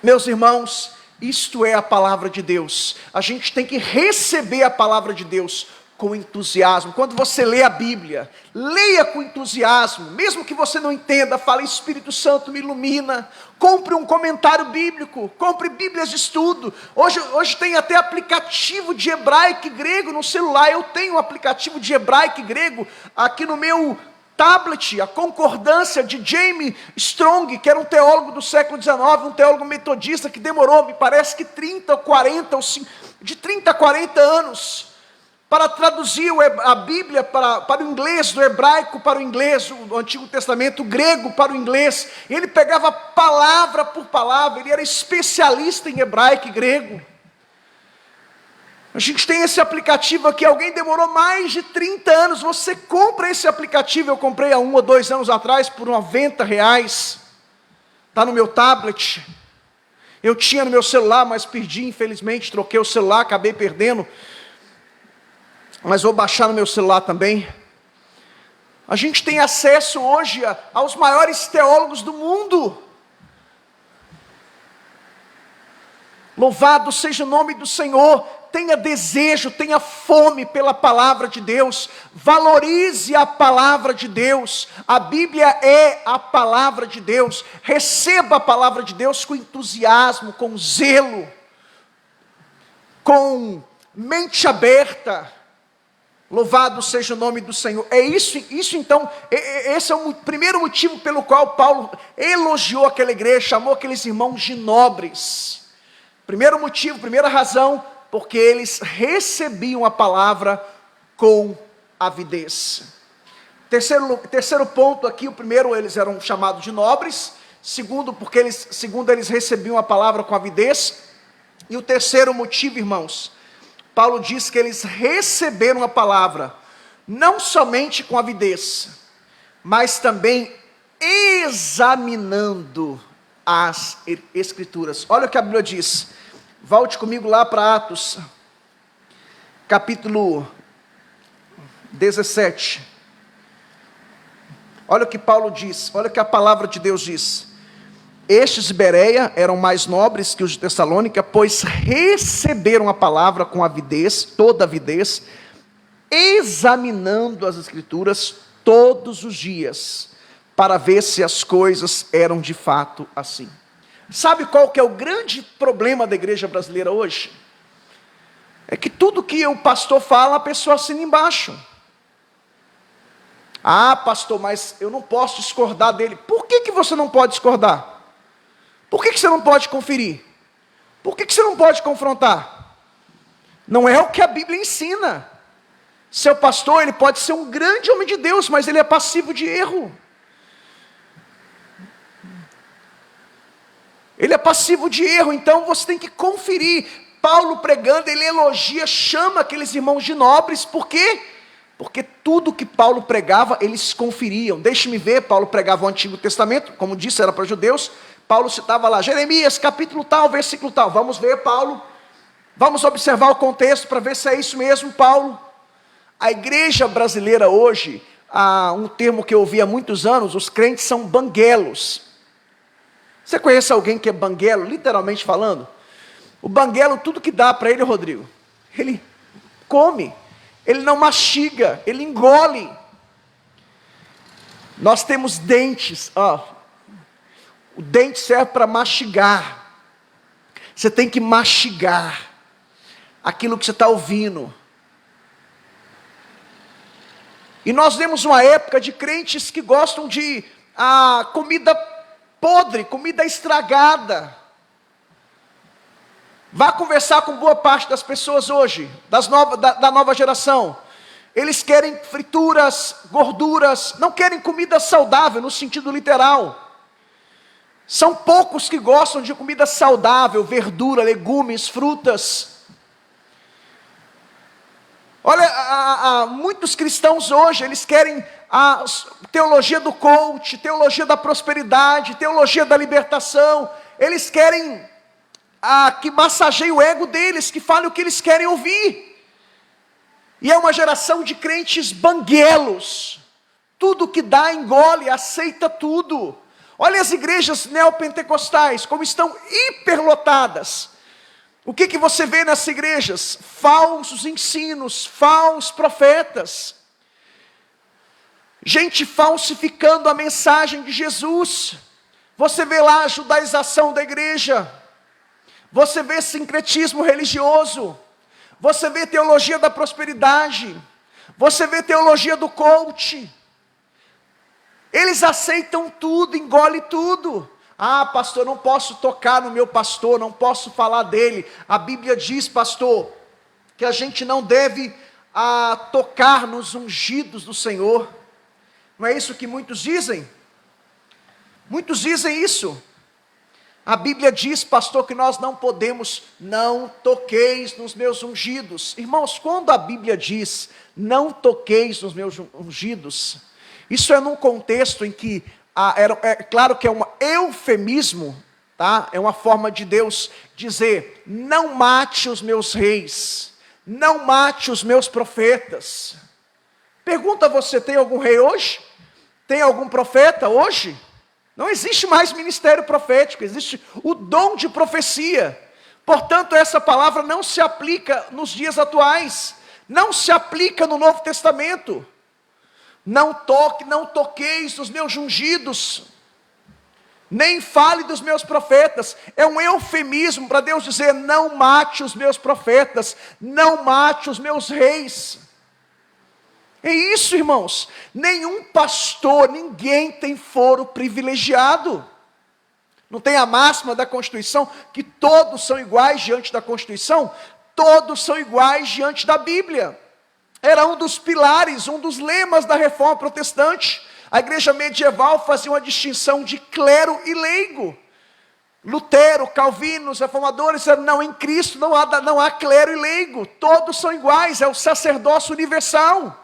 Meus irmãos, isto é a palavra de Deus. A gente tem que receber a palavra de Deus com entusiasmo. Quando você lê a Bíblia, leia com entusiasmo, mesmo que você não entenda, fale: Espírito Santo me ilumina. Compre um comentário bíblico, compre bíblias de estudo. Hoje tem até aplicativo de hebraico e grego no celular. Eu tenho um aplicativo de hebraico e grego aqui no meu tablet, a concordância de James Strong, que era um teólogo do século XIX, um teólogo metodista que demorou, me parece que 30 ou 40, de 30 a 40 anos, para traduzir a Bíblia para o inglês, do hebraico para o inglês, o Antigo Testamento, o grego para o inglês. Ele pegava palavra por palavra, ele era especialista em hebraico e grego. A gente tem esse aplicativo aqui, alguém demorou mais de 30 anos, você compra esse aplicativo, eu comprei há 1 ou 2 anos atrás, por R$90, está no meu tablet. Eu tinha no meu celular, mas perdi, infelizmente, troquei o celular, acabei perdendo. Mas vou baixar no meu celular também. A gente tem acesso hoje aos maiores teólogos do mundo. Louvado seja o nome do Senhor. Tenha desejo, tenha fome pela palavra de Deus. Valorize a palavra de Deus. A Bíblia é a palavra de Deus. Receba a palavra de Deus com entusiasmo, com zelo, com mente aberta. Louvado seja o nome do Senhor. É isso então, esse é o primeiro motivo pelo qual Paulo elogiou aquela igreja, chamou aqueles irmãos de nobres. Primeiro motivo, primeira razão, porque eles recebiam a palavra com avidez. Terceiro ponto aqui, o primeiro, eles eram chamados de nobres. Segundo, eles recebiam a palavra com avidez. E o terceiro motivo, irmãos, Paulo diz que eles receberam a palavra, não somente com avidez, mas também examinando as Escrituras. Olha o que a Bíblia diz. Volte comigo lá para Atos, capítulo 17. Olha o que Paulo diz, olha o que a palavra de Deus diz. Estes de Bereia eram mais nobres que os de Tessalônica, pois receberam a palavra com avidez, toda avidez, examinando as Escrituras todos os dias, para ver se as coisas eram de fato assim. Sabe qual que é o grande problema da igreja brasileira hoje? É que tudo que o pastor fala, a pessoa assina embaixo. Ah, pastor, mas eu não posso discordar dele. Por que você não pode discordar? Por que você não pode conferir? Por que você não pode confrontar? Não é o que a Bíblia ensina. Seu pastor, ele pode ser um grande homem de Deus, mas ele é passivo de erro. Ele é passivo de erro, então você tem que conferir. Paulo pregando, ele elogia, chama aqueles irmãos de nobres, por quê? Porque tudo que Paulo pregava, eles conferiam. Deixe-me ver, Paulo pregava o Antigo Testamento, como disse, era para judeus. Paulo citava lá, Jeremias, capítulo tal, versículo tal. Vamos ver, Paulo. Vamos observar o contexto para ver se é isso mesmo, Paulo. A igreja brasileira hoje, há um termo que eu ouvi há muitos anos, os crentes são banguelos. Você conhece alguém que é banguelo, literalmente falando? O banguelo, tudo que dá para ele, Rodrigo, ele come, ele não mastiga, ele engole. Nós temos dentes, o dente serve para mastigar. Você tem que mastigar aquilo que você está ouvindo. E nós vemos uma época de crentes que gostam de comida podre, comida estragada. Vá conversar com boa parte das pessoas hoje, da nova geração. Eles querem frituras, gorduras, não querem comida saudável no sentido literal. São poucos que gostam de comida saudável, verdura, legumes, frutas. Olha, muitos cristãos hoje, eles querem a teologia do coach, teologia da prosperidade, teologia da libertação. Eles querem que massageie o ego deles, que fale o que eles querem ouvir. E é uma geração de crentes banguelos. Tudo que dá, engole, aceita tudo. Olha as igrejas neopentecostais, como estão hiperlotadas. O que você vê nessas igrejas? Falsos ensinos, falsos profetas. Gente falsificando a mensagem de Jesus. Você vê lá a judaização da igreja. Você vê sincretismo religioso. Você vê teologia da prosperidade. Você vê teologia do coach. Eles aceitam tudo, engolem tudo. Ah, pastor, não posso tocar no meu pastor, não posso falar dele. A Bíblia diz, pastor, que a gente não deve tocar nos ungidos do Senhor. Não é isso que muitos dizem? Muitos dizem isso. A Bíblia diz, pastor, que nós não podemos, não toqueis nos meus ungidos. Irmãos, quando a Bíblia diz, não toqueis nos meus ungidos, isso é num contexto em que, é claro que é um eufemismo, tá? É uma forma de Deus dizer, não mate os meus reis, não mate os meus profetas. Pergunta você, tem algum rei hoje? Tem algum profeta hoje? Não existe mais ministério profético, existe o dom de profecia. Portanto, essa palavra não se aplica nos dias atuais, não se aplica no Novo Testamento. Não toqueis os meus ungidos, nem fale dos meus profetas. É um eufemismo para Deus dizer, não mate os meus profetas, não mate os meus reis. É isso, irmãos. Nenhum pastor, ninguém tem foro privilegiado. Não tem a máxima da Constituição, que todos são iguais diante da Constituição? Todos são iguais diante da Bíblia. Era um dos pilares, um dos lemas da Reforma Protestante. A igreja medieval fazia uma distinção de clero e leigo. Lutero, Calvino, os reformadores disseram, não, em Cristo não há clero e leigo. Todos são iguais, é o sacerdócio universal.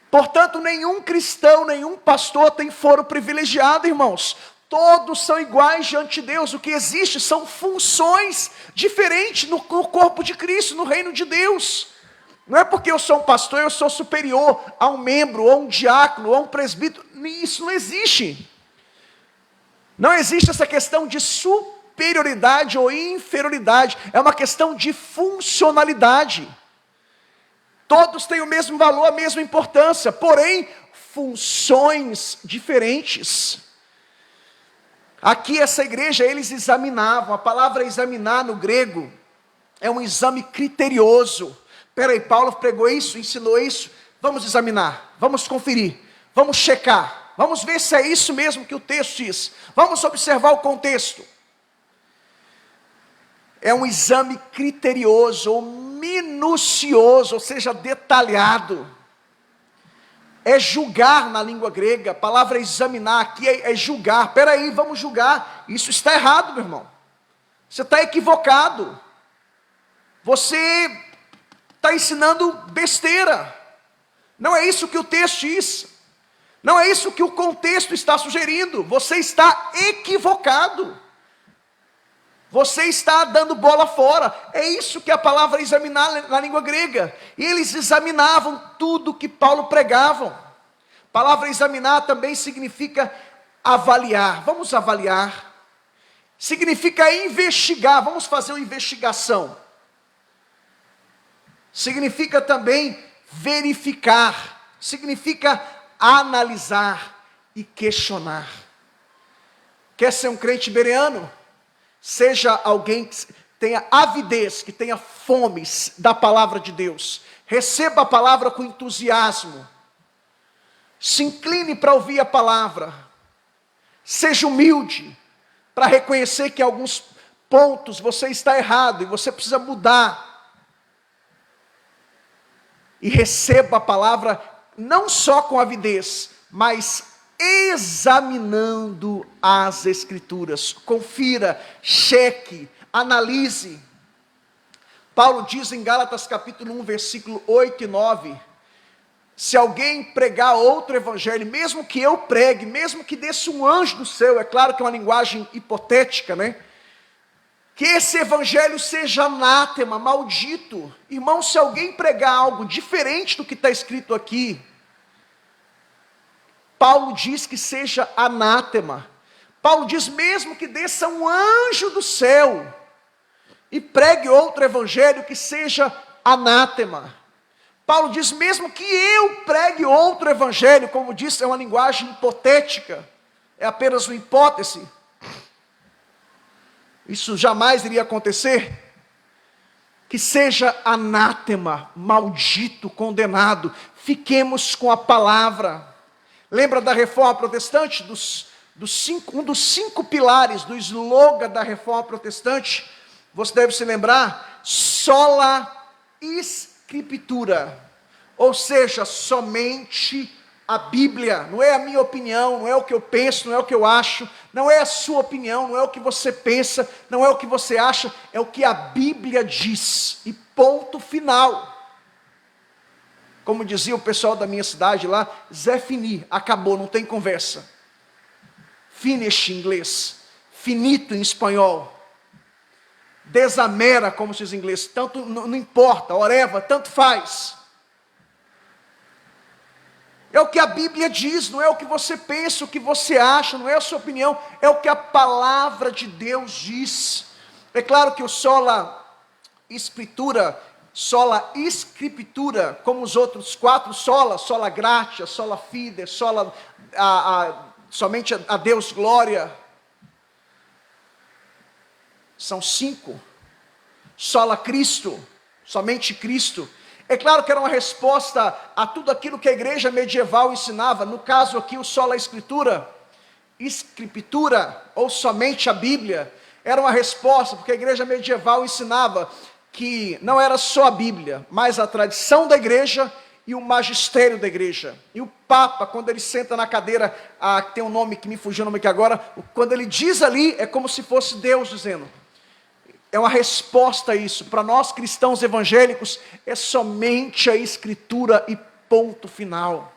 Portanto, nenhum cristão, nenhum pastor tem foro privilegiado, irmãos. Todos são iguais diante de Deus. O que existe são funções diferentes no corpo de Cristo, no reino de Deus. Não é porque eu sou um pastor, eu sou superior a um membro, ou um diácono, ou um presbítero. Isso não existe. Não existe essa questão de superioridade ou inferioridade. É uma questão de funcionalidade. Todos têm o mesmo valor, a mesma importância, porém, funções diferentes. Aqui, essa igreja, eles examinavam. A palavra examinar no grego é um exame criterioso. Peraí, Paulo pregou isso, ensinou isso. Vamos examinar, vamos conferir, vamos checar, vamos ver se é isso mesmo que o texto diz. Vamos observar o contexto. É um exame criterioso, ou minucioso, ou seja, detalhado. É julgar na língua grega. A palavra examinar aqui é julgar. Peraí, vamos julgar. Isso está errado, meu irmão. Você está equivocado. Você está ensinando besteira. Não é isso que o texto diz. Não é isso que o contexto está sugerindo. Você está equivocado. Você está dando bola fora. É isso que a palavra examinar na língua grega. E eles examinavam tudo que Paulo pregava. A palavra examinar também significa avaliar. Vamos avaliar. Significa investigar. Vamos fazer uma investigação. Significa também verificar. Significa analisar e questionar. Quer ser um crente bereano? Seja alguém que tenha avidez, que tenha fome da palavra de Deus. Receba a palavra com entusiasmo. Se incline para ouvir a palavra. Seja humilde para reconhecer que em alguns pontos você está errado e você precisa mudar. E receba a palavra não só com avidez, mas examinando as Escrituras. Confira, cheque, analise. Paulo diz em Gálatas capítulo 1, versículo 8 e 9, se alguém pregar outro evangelho, mesmo que eu pregue, mesmo que desça um anjo do céu, é claro que é uma linguagem hipotética, né? Que esse evangelho seja anátema, maldito. Irmão, se alguém pregar algo diferente do que está escrito aqui, Paulo diz que seja anátema. Paulo diz mesmo que desça um anjo do céu e pregue outro evangelho que seja anátema. Paulo diz mesmo que eu pregue outro evangelho, como disse, é uma linguagem hipotética, é apenas uma hipótese. Isso jamais iria acontecer. Que seja anátema, maldito, condenado. Fiquemos com a palavra. Lembra da reforma protestante? Um dos 5 pilares do slogan da reforma protestante, você deve se lembrar, sola scriptura, ou seja, somente a Bíblia. Não é a minha opinião, não é o que eu penso, não é o que eu acho, não é a sua opinião, não é o que você pensa, não é o que você acha, é o que a Bíblia diz, e ponto final. Como dizia o pessoal da minha cidade lá, Zé Fini, acabou, não tem conversa. Finish em inglês, finito em espanhol. Desamera, como se diz em inglês, tanto não importa, oreva, tanto faz. É o que a Bíblia diz, não é o que você pensa, o que você acha, não é a sua opinião, é o que a palavra de Deus diz. É claro que o sola escritura, como os outros 4 sola gratia, sola fide, somente a Deus glória. São 5. Sola Cristo, somente Cristo. É claro que era uma resposta a tudo aquilo que a igreja medieval ensinava. No caso aqui, o sola escritura, ou somente a Bíblia, era uma resposta, porque a igreja medieval ensinava que não era só a Bíblia, mas a tradição da igreja e o magistério da igreja. E o Papa, quando ele senta na cadeira, tem um nome que me fugiu o nome aqui agora, quando ele diz ali, é como se fosse Deus dizendo. É uma resposta a isso. Para nós cristãos evangélicos, é somente a Escritura e ponto final.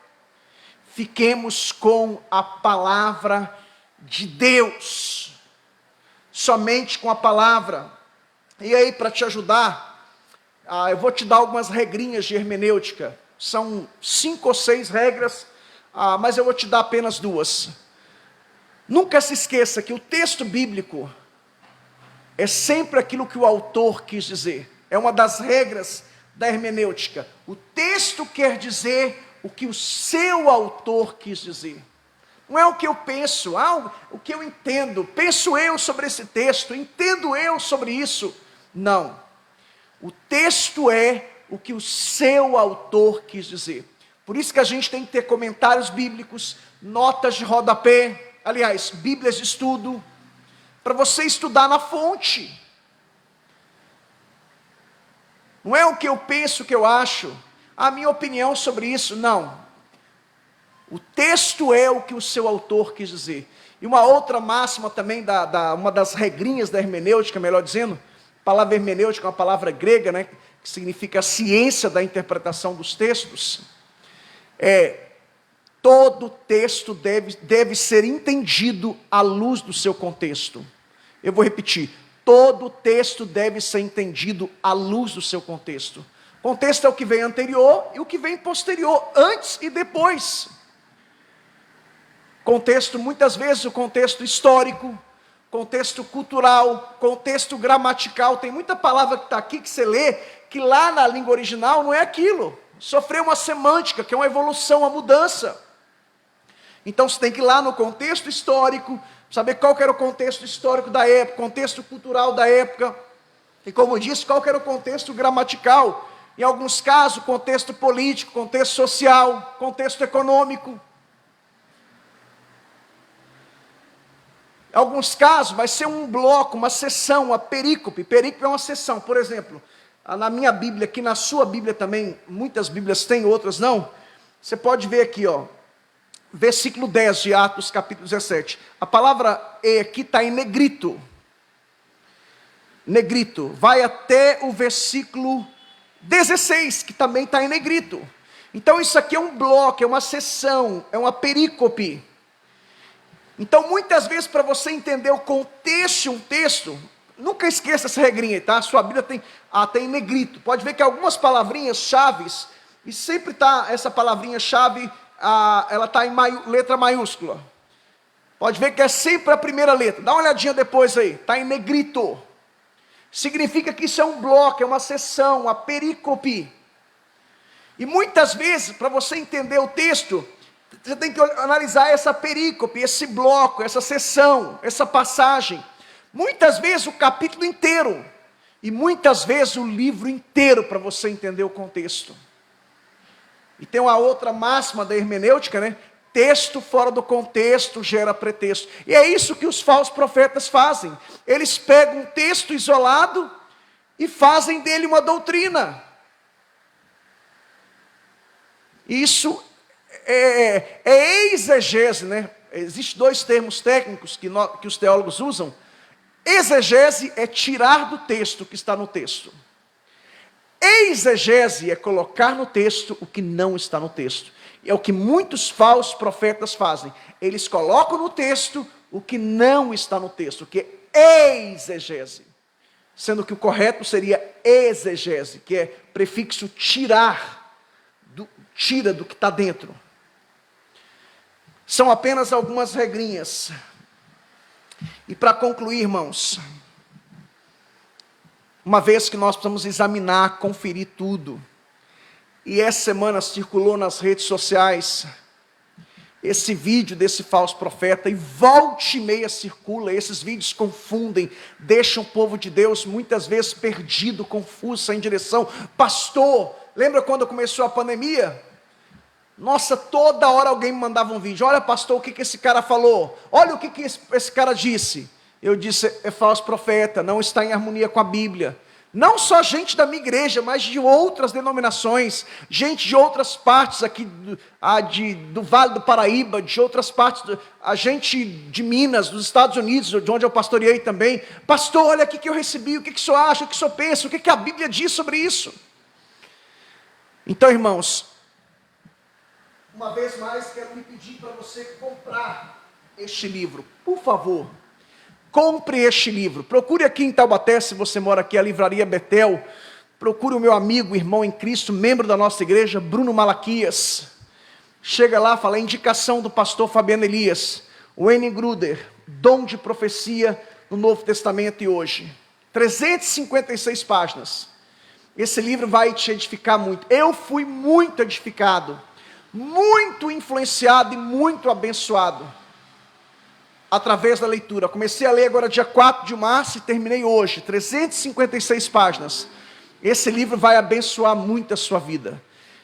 Fiquemos com a palavra de Deus. Somente com a palavra. E aí, para te ajudar, eu vou te dar algumas regrinhas de hermenêutica. São 5 ou 6 regras, mas eu vou te dar apenas 2. Nunca se esqueça que o texto bíblico é sempre aquilo que o autor quis dizer. É uma das regras da hermenêutica. O texto quer dizer o que o seu autor quis dizer. Não é o que eu penso, o que eu entendo. Penso eu sobre esse texto, entendo eu sobre isso. Não. O texto é o que o seu autor quis dizer. Por isso que a gente tem que ter comentários bíblicos, notas de rodapé, aliás, bíblias de estudo, para você estudar na fonte. Não é o que eu penso, o que eu acho, a minha opinião sobre isso, não. O texto é o que o seu autor quis dizer. E uma outra máxima também, uma das regrinhas da hermenêutica, melhor dizendo, a palavra hermenêutica é uma palavra grega, né, que significa a ciência da interpretação dos textos. Todo texto deve ser entendido à luz do seu contexto. Eu vou repetir. Todo texto deve ser entendido à luz do seu contexto. Contexto é o que vem anterior e o que vem posterior, antes e depois. Contexto, muitas vezes, o contexto histórico, contexto cultural, contexto gramatical. Tem muita palavra que está aqui que você lê, que lá na língua original não é aquilo. Sofreu uma semântica, que é uma evolução, uma mudança. Então você tem que ir lá no contexto histórico, saber qual que era o contexto histórico da época, contexto cultural da época. E como eu disse, qual que era o contexto gramatical. Em alguns casos, contexto político, contexto social, contexto econômico. Em alguns casos, vai ser um bloco, uma seção, uma perícope. Perícope é uma seção. Por exemplo, na minha Bíblia, aqui na sua Bíblia também, muitas Bíblias têm, outras não. Você pode ver aqui, versículo 10 de Atos, capítulo 17. A palavra aqui está em negrito. Negrito. Vai até o versículo 16, que também está em negrito. Então isso aqui é um bloco, é uma seção, é uma perícope. Então muitas vezes para você entender o contexto de um texto, nunca esqueça essa regrinha, tá? A sua Bíblia tem em negrito. Pode ver que algumas palavrinhas chaves, e sempre está essa palavrinha chave, ela está em letra maiúscula. Pode ver que é sempre a primeira letra. Dá uma olhadinha depois aí, está em negrito. Significa que isso é um bloco, é uma seção, uma perícope. E muitas vezes, para você entender o texto, você tem que analisar essa perícope, esse bloco, essa seção, essa passagem. Muitas vezes o capítulo inteiro, e muitas vezes o livro inteiro, para você entender o contexto. E tem uma outra máxima da hermenêutica, né? Texto fora do contexto gera pretexto. E é isso que os falsos profetas fazem. Eles pegam um texto isolado e fazem dele uma doutrina. Isso é exegese, né? Existem dois termos técnicos que os teólogos usam. Exegese é tirar do texto o que está no texto. Exegese é colocar no texto o que não está no texto. E é o que muitos falsos profetas fazem. Eles colocam no texto o que não está no texto, que é exegese. Sendo que o correto seria exegese, que é prefixo tirar, tira do que está dentro. São apenas algumas regrinhas. E para concluir, irmãos, uma vez que nós precisamos examinar, conferir tudo, e essa semana circulou nas redes sociais esse vídeo desse falso profeta, e volta e meia circula, esses vídeos confundem, deixam o povo de Deus muitas vezes perdido, confuso, sem direção. Pastor, lembra quando começou a pandemia? Nossa, toda hora alguém me mandava um vídeo. Olha, pastor, o que esse cara falou? Olha o que esse cara disse. Eu disse, é falso profeta, não está em harmonia com a Bíblia. Não só gente da minha igreja, mas de outras denominações, gente de outras partes aqui do Vale do Paraíba, de outras partes, a gente de Minas, dos Estados Unidos, de onde eu pastoreei também. Pastor, olha aqui que eu recebi, o que o senhor acha, o que o senhor pensa, o que a Bíblia diz sobre isso? Então, irmãos, uma vez mais quero lhe pedir para você comprar este livro, por favor. Compre este livro. Procure aqui em Taubaté, se você mora aqui, a Livraria Betel. Procure o meu amigo, irmão em Cristo, membro da nossa igreja, Bruno Malaquias. Chega lá, fala, indicação do pastor Fabiano Elias. Wayne Gruder, dom de profecia no Novo Testamento e hoje. 356 páginas. Esse livro vai te edificar muito. Eu fui muito edificado, muito influenciado e muito abençoado através da leitura. Comecei a ler agora dia 4 de março e terminei hoje, 356 páginas. Esse livro vai abençoar muito a sua vida.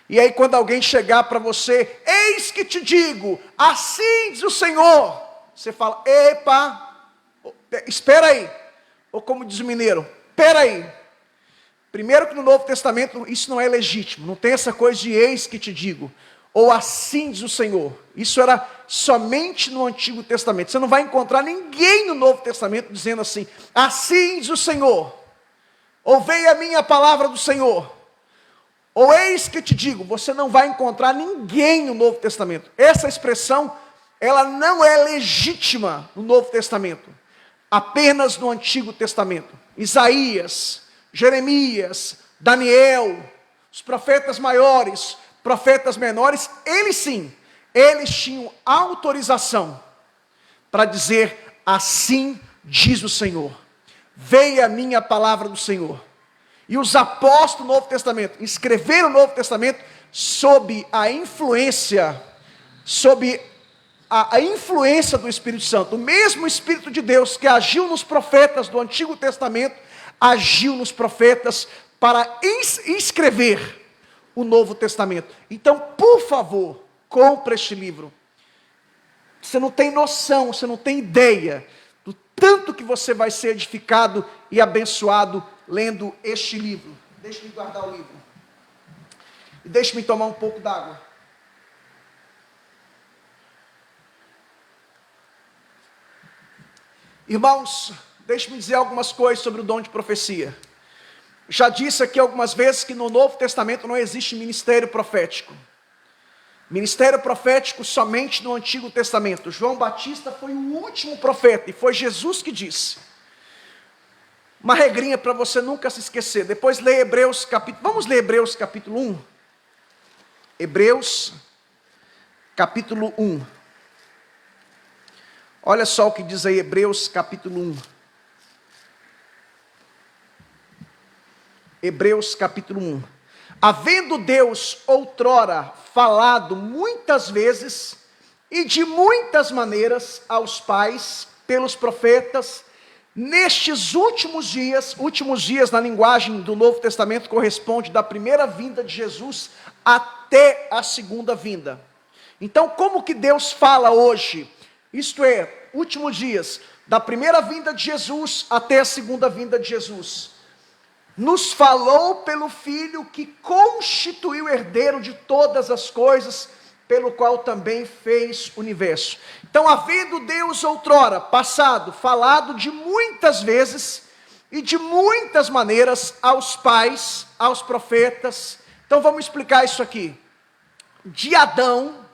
E aí quando alguém chegar para você, eis que te digo, assim diz o Senhor, você fala, epa, espera aí. Ou como diz o mineiro, espera aí. Primeiro que no Novo Testamento isso não é legítimo, não tem essa coisa de eis que te digo, ou assim diz o Senhor. Isso era somente no Antigo Testamento. Você não vai encontrar ninguém no Novo Testamento dizendo assim diz o Senhor, ou veio a minha palavra do Senhor, ou eis que te digo. Você não vai encontrar ninguém no Novo Testamento. Essa expressão, ela não é legítima no Novo Testamento, apenas no Antigo Testamento. Isaías, Jeremias, Daniel, os profetas maiores, profetas menores, eles sim, eles tinham autorização para dizer, assim diz o Senhor, veio a minha palavra do Senhor. E os apóstolos do Novo Testamento escreveram o Novo Testamento sob a influência, a influência do Espírito Santo. O mesmo Espírito de Deus que agiu nos profetas do Antigo Testamento, agiu nos profetas para escrever o Novo Testamento. Então, por favor, compre este livro. Você não tem noção, você não tem ideia do tanto que você vai ser edificado e abençoado lendo este livro. Deixe-me guardar o livro. E deixe-me tomar um pouco d'água. Irmãos, deixe-me dizer algumas coisas sobre o dom de profecia. Já disse aqui algumas vezes que no Novo Testamento não existe ministério profético. Ministério profético somente no Antigo Testamento. João Batista foi o último profeta e foi Jesus que disse. Uma regrinha para você nunca se esquecer. Depois lê Hebreus capítulo... Vamos ler Hebreus capítulo 1. Hebreus capítulo 1. Olha só o que diz aí Hebreus capítulo 1. Hebreus capítulo 1. Havendo Deus outrora falado muitas vezes e de muitas maneiras aos pais pelos profetas, nestes últimos dias na linguagem do Novo Testamento corresponde da primeira vinda de Jesus até a segunda vinda. Então, como que Deus fala hoje? Isto é, últimos dias, da primeira vinda de Jesus até a segunda vinda de Jesus. Nos falou pelo Filho que constituiu herdeiro de todas as coisas, pelo qual também fez o universo. Então, havendo Deus outrora, passado, falado de muitas vezes e de muitas maneiras aos pais, aos profetas. Então, vamos explicar isso aqui. De Adão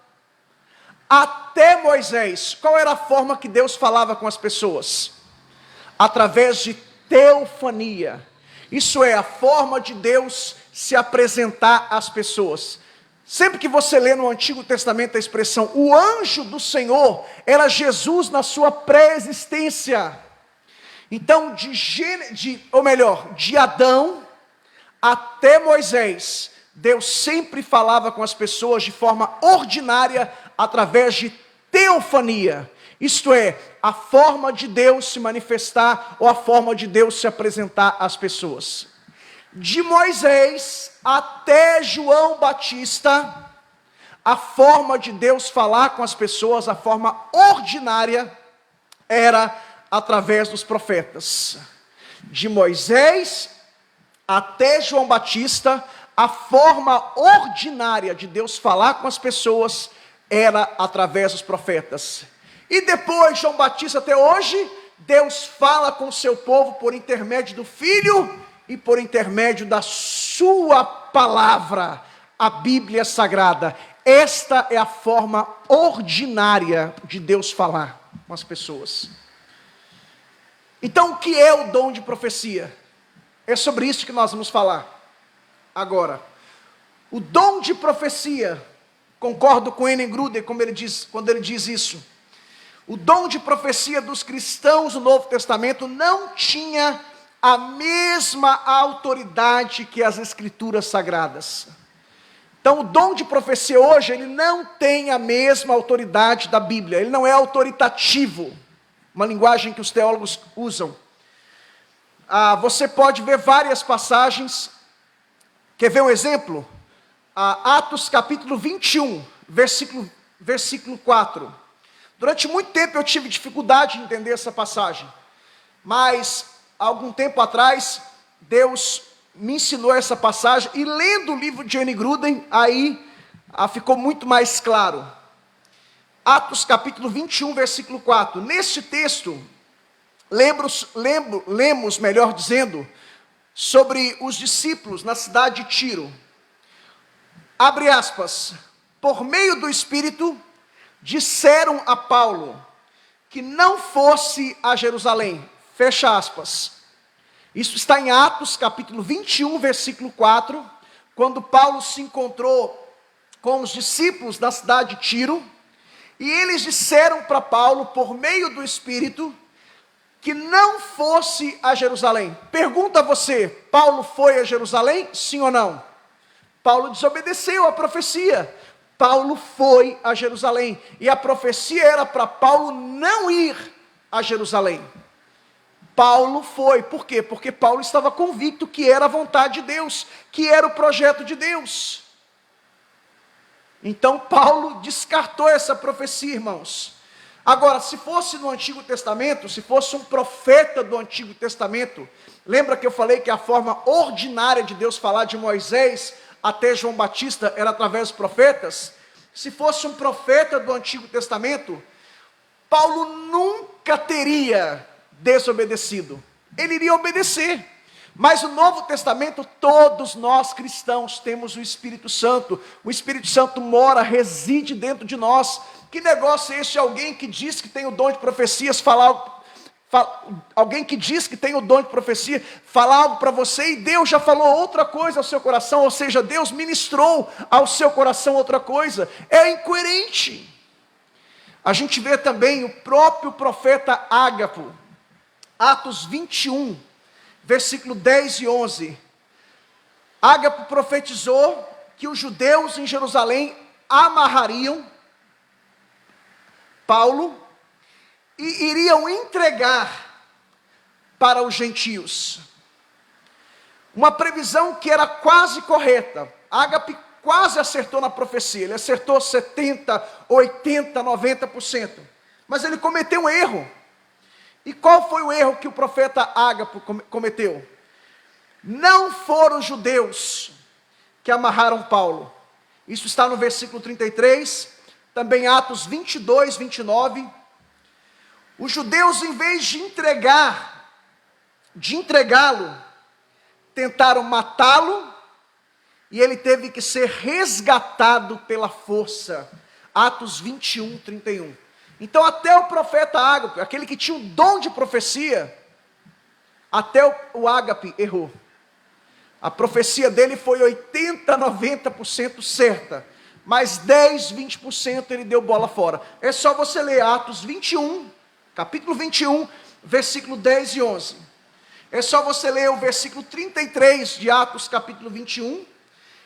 até Moisés, qual era a forma que Deus falava com as pessoas? Através de teofania. Isso é a forma de Deus se apresentar às pessoas. Sempre que você lê no Antigo Testamento a expressão, o anjo do Senhor, era Jesus na sua pré-existência. Então, de Adão até Moisés, Deus sempre falava com as pessoas de forma ordinária, através de teofania. Isto é, a forma de Deus se manifestar, ou a forma de Deus se apresentar às pessoas. De Moisés até João Batista, a forma de Deus falar com as pessoas, a forma ordinária, era através dos profetas. De Moisés até João Batista, a forma ordinária de Deus falar com as pessoas era através dos profetas. E depois, João Batista até hoje, Deus fala com o seu povo por intermédio do Filho e por intermédio da sua palavra, a Bíblia Sagrada. Esta é a forma ordinária de Deus falar com as pessoas. Então, o que é o dom de profecia? É sobre isso que nós vamos falar agora. O dom de profecia, concordo com N. Gruden quando ele diz isso. O dom de profecia dos cristãos do Novo Testamento não tinha a mesma autoridade que as Escrituras Sagradas. Então, o dom de profecia hoje, ele não tem a mesma autoridade da Bíblia, ele não é autoritativo, uma linguagem que os teólogos usam. Você pode ver várias passagens. Quer ver um exemplo? Atos capítulo 21, versículo 4. Durante muito tempo eu tive dificuldade de entender essa passagem, mas algum tempo atrás Deus me ensinou essa passagem, e lendo o livro de N. Gruden, aí ficou muito mais claro. Atos capítulo 21, versículo 4. Neste texto, lemos, melhor dizendo, sobre os discípulos na cidade de Tiro. Abre aspas. Por meio do Espírito, disseram a Paulo que não fosse a Jerusalém. Fecha aspas. Isso está em Atos capítulo 21, versículo 4, quando Paulo se encontrou com os discípulos da cidade de Tiro, e eles disseram para Paulo, por meio do Espírito, que não fosse a Jerusalém. Pergunta a você, Paulo foi a Jerusalém? Sim ou não? Paulo desobedeceu a profecia. Paulo foi a Jerusalém, e a profecia era para Paulo não ir a Jerusalém. Paulo foi, por quê? Porque Paulo estava convicto que era a vontade de Deus, que era o projeto de Deus. Então Paulo descartou essa profecia, irmãos. Agora, se fosse no Antigo Testamento, se fosse um profeta do Antigo Testamento, lembra que eu falei que a forma ordinária de Deus falar de Moisés até João Batista era através dos profetas? Se fosse um profeta do Antigo Testamento, Paulo nunca teria desobedecido. Ele iria obedecer. Mas o Novo Testamento, todos nós cristãos temos o Espírito Santo. O Espírito Santo mora, reside dentro de nós. Que negócio é esse? Alguém que diz que tem o dom de profecias, alguém que diz que tem o dom de profecia, falar algo para você e Deus já falou outra coisa ao seu coração, ou seja, Deus ministrou ao seu coração outra coisa. É incoerente. A gente vê também o próprio profeta Ágapo, Atos 21, versículo 10 e 11. Ágapo profetizou que os judeus em Jerusalém amarrariam Paulo e iriam entregar para os gentios. Uma previsão que era quase correta. Ágape quase acertou na profecia. Ele acertou 70%, 80%, 90%. Mas ele cometeu um erro. E qual foi o erro que o profeta Ágapo cometeu? Não foram os judeus que amarraram Paulo. Isso está no versículo 33, também Atos 22, 29. Os judeus, em vez de entregá-lo, tentaram matá-lo, e ele teve que ser resgatado pela força. Atos 21, 31. Então até o profeta Ágape, aquele que tinha o dom de profecia, até o Ágape errou. A profecia dele foi 80%, 90% certa, mas 10%, 20% ele deu bola fora. É só você ler Atos 21, capítulo 21, versículo 10 e 11. É só você ler o versículo 33 de Atos capítulo 21,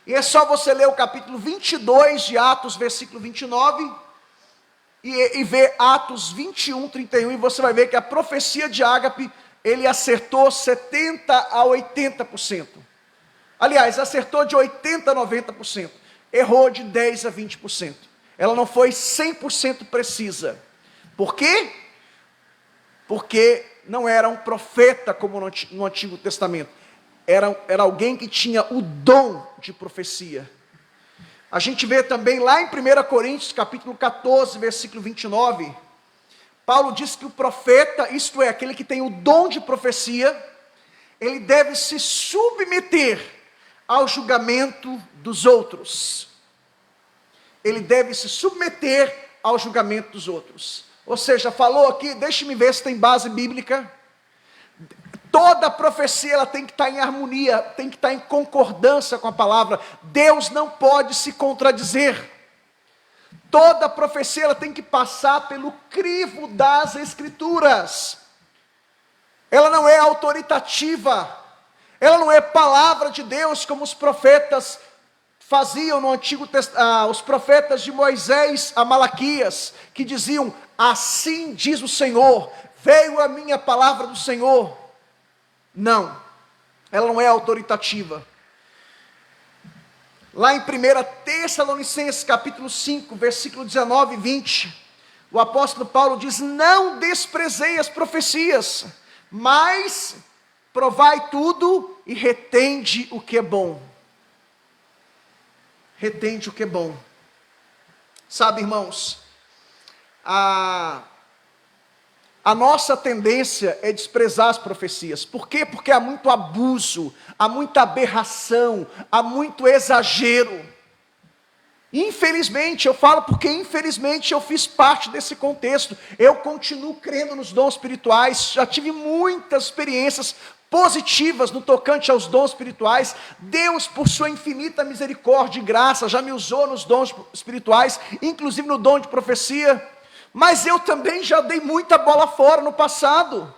e é só você ler o capítulo 22 de Atos, versículo 29, e ver Atos 21, 31, e você vai ver que a profecia de Ágape, ele acertou 70% a 80%. Aliás, acertou de 80% a 90%. Errou de 10% a 20%. Ela não foi 100% precisa. Por quê? Porque não era um profeta como no Antigo Testamento. Era alguém que tinha o dom de profecia. A gente vê também lá em 1 Coríntios, capítulo 14, versículo 29, Paulo diz que o profeta, isto é, aquele que tem o dom de profecia, ele deve se submeter ao julgamento dos outros. Ele deve se submeter ao julgamento dos outros. Ou seja, falou aqui, deixe-me ver se tem base bíblica. Toda profecia ela tem que estar em harmonia, tem que estar em concordância com a palavra. Deus não pode se contradizer. Toda profecia ela tem que passar pelo crivo das Escrituras. ela não é autoritativa, ela não é palavra de Deus como os profetas faziam no Antigo Testamento, os profetas de Moisés a Malaquias, que diziam: assim diz o Senhor, veio a minha palavra do Senhor. Não, ela não é autoritativa. Lá em 1 Tessalonicenses capítulo 5, versículo 19 e 20, o apóstolo Paulo diz: não desprezei as profecias, mas provai tudo e retende o que é bom. Retende o que é bom. Sabe, irmãos, a nossa tendência é desprezar as profecias. Por quê? Porque há muito abuso, há muita aberração, há muito exagero. Infelizmente, eu falo porque infelizmente eu fiz parte desse contexto. Eu continuo crendo nos dons espirituais, já tive muitas experiências positivas no tocante aos dons espirituais. Deus, por sua infinita misericórdia e graça, já me usou nos dons espirituais, inclusive no dom de profecia. Mas eu também já dei muita bola fora no passado.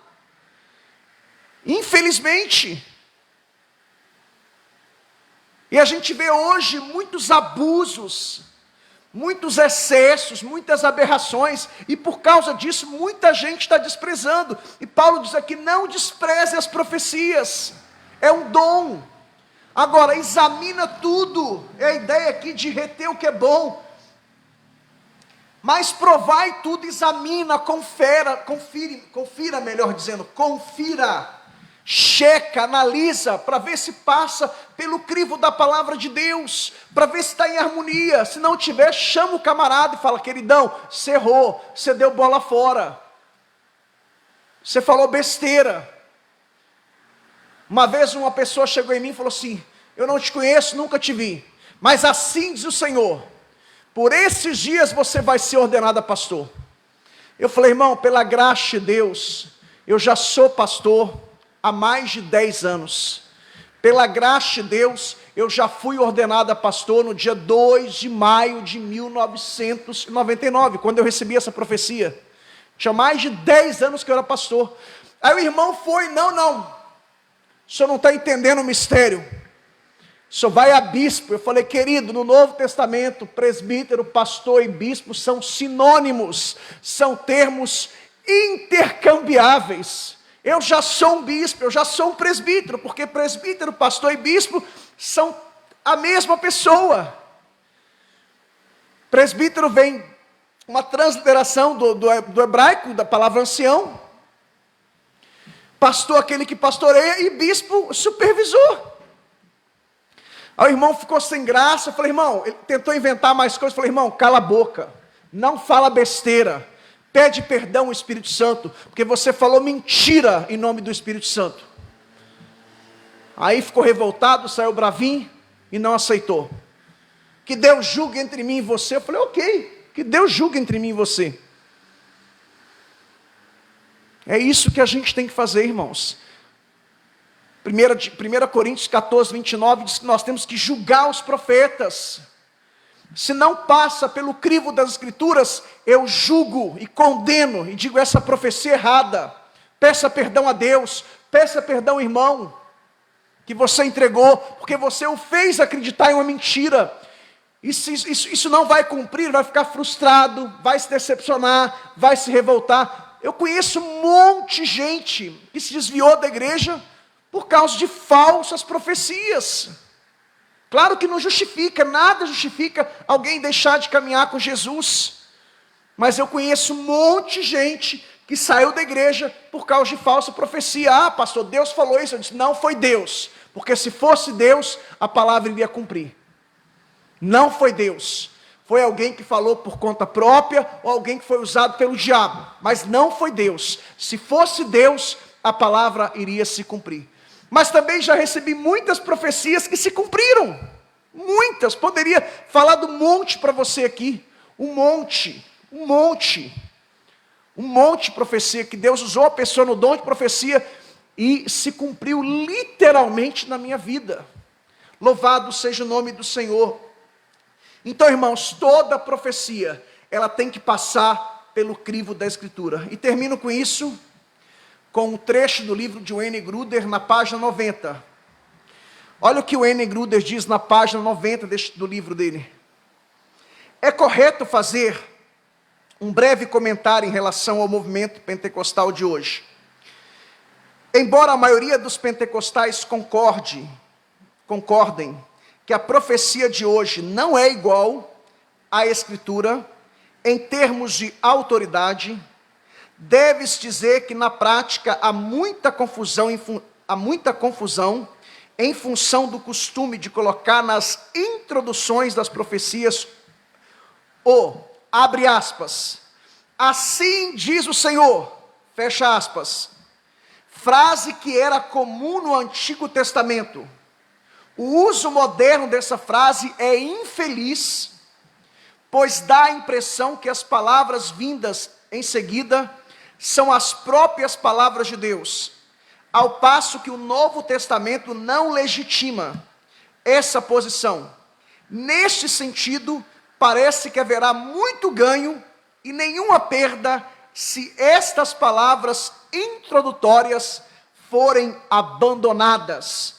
Infelizmente. E a gente vê hoje muitos abusos, muitos excessos, muitas aberrações, e por causa disso muita gente está desprezando. E Paulo diz aqui: não despreze as profecias, é um dom. Agora, examina tudo, é a ideia aqui de reter o que é bom. Mas provai tudo, examina, confira, melhor dizendo, confira, checa, analisa, para ver se passa pelo crivo da palavra de Deus, para ver se está em harmonia. Se não tiver, chama o camarada e fala: queridão, você errou, você deu bola fora, você falou besteira. Uma vez uma pessoa chegou em mim e falou assim: eu não te conheço, nunca te vi, mas assim diz o Senhor, por esses dias você vai ser ordenado a pastor. Eu falei: irmão, pela graça de Deus, eu já sou pastor há mais de 10 anos. Pela graça de Deus, eu já fui ordenado a pastor no dia 2 de maio de 1999, quando eu recebi essa profecia. Tinha mais de 10 anos que eu era pastor. Aí o irmão foi: não, o senhor não está entendendo o mistério, o senhor vai a bispo. Eu falei: querido, no Novo Testamento, presbítero, pastor e bispo são sinônimos, são termos intercambiáveis. Eu já sou um bispo, eu já sou um presbítero, porque presbítero, pastor e bispo são a mesma pessoa. Presbítero vem uma transliteração do hebraico, da palavra ancião. Pastor, aquele que pastoreia, e bispo, supervisor. Aí o irmão ficou sem graça. Eu falei: irmão, ele tentou inventar mais coisas. Eu falei: irmão, cala a boca, não fala besteira, pede perdão ao Espírito Santo, porque você falou mentira em nome do Espírito Santo. Aí ficou revoltado, saiu bravinho e não aceitou. Que Deus julgue entre mim e você. Eu falei: ok, que Deus julgue entre mim e você. É isso que a gente tem que fazer, irmãos. 1 Coríntios 14, 29 diz que nós temos que julgar os profetas. Se não passa pelo crivo das Escrituras, eu julgo e condeno e digo: essa profecia é errada. Peça perdão a Deus, peça perdão ao irmão que você entregou, porque você o fez acreditar em uma mentira. E se isso não vai cumprir, vai ficar frustrado, vai se decepcionar, vai se revoltar. Eu conheço um monte de gente que se desviou da igreja por causa de falsas profecias. Claro que não justifica, nada justifica alguém deixar de caminhar com Jesus. Mas eu conheço um monte de gente que saiu da igreja por causa de falsa profecia. Ah, pastor, Deus falou isso. Eu disse: não foi Deus, porque se fosse Deus, a palavra iria cumprir. Não foi Deus, foi alguém que falou por conta própria, ou alguém que foi usado pelo diabo, mas não foi Deus. Se fosse Deus, a palavra iria se cumprir. Mas também já recebi muitas profecias que se cumpriram, muitas. Poderia falar do monte para você aqui, um monte de profecia, que Deus usou a pessoa no dom de profecia, e se cumpriu literalmente na minha vida. Louvado seja o nome do Senhor. Então, irmãos, toda profecia, ela tem que passar pelo crivo da Escritura. E termino com isso. com um trecho do livro de Wayne Grudem na página 90. Olha o que o Wayne Grudem diz na página 90 do livro dele. É correto fazer um breve comentário em relação ao movimento pentecostal de hoje. Embora a maioria dos pentecostais concordem que a profecia de hoje não é igual à Escritura, em termos de autoridade, deve-se dizer que na prática há muita confusão em função do costume de colocar nas introduções das profecias abre aspas, assim diz o Senhor, fecha aspas, frase que era comum no Antigo Testamento. O uso moderno dessa frase é infeliz, pois dá a impressão que as palavras vindas em seguida são as próprias palavras de Deus, ao passo que o Novo Testamento não legitima essa posição. Neste sentido, parece que haverá muito ganho e nenhuma perda se estas palavras introdutórias forem abandonadas.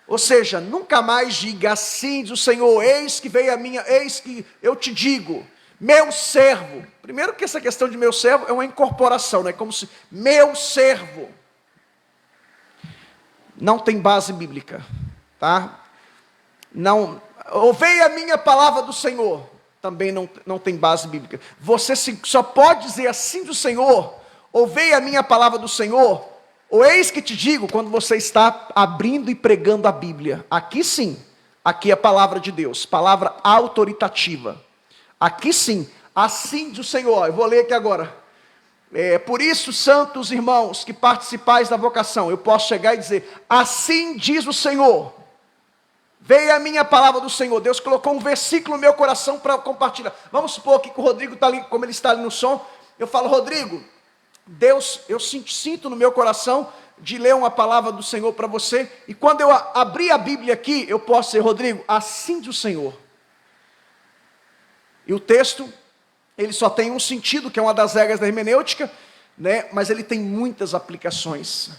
Ou seja, nunca mais diga assim diz o Senhor, eis que eu te digo, meu servo. Primeiro que essa questão de meu servo é uma incorporação, né? Como se, meu servo. Não tem base bíblica, tá? Não, ouvei a minha palavra do Senhor, também não tem base bíblica. Você só pode dizer assim do Senhor, ouvei a minha palavra do Senhor, ou eis que te digo, quando você está abrindo e pregando a Bíblia. Aqui sim, aqui é a palavra de Deus, palavra autoritativa. Aqui sim, assim diz o Senhor. Eu vou ler aqui agora. Por isso, santos irmãos que participais da vocação, eu posso chegar e dizer, assim diz o Senhor. Veio a minha palavra do Senhor. Deus colocou um versículo no meu coração para compartilhar. Vamos supor que o Rodrigo está ali, como ele está ali no som. Eu falo, Rodrigo, Deus, eu sinto no meu coração de ler uma palavra do Senhor para você. E quando eu abrir a Bíblia aqui, eu posso dizer, Rodrigo, assim diz o Senhor. E o texto, ele só tem um sentido, que é uma das regras da hermenêutica, né? Mas ele tem muitas aplicações.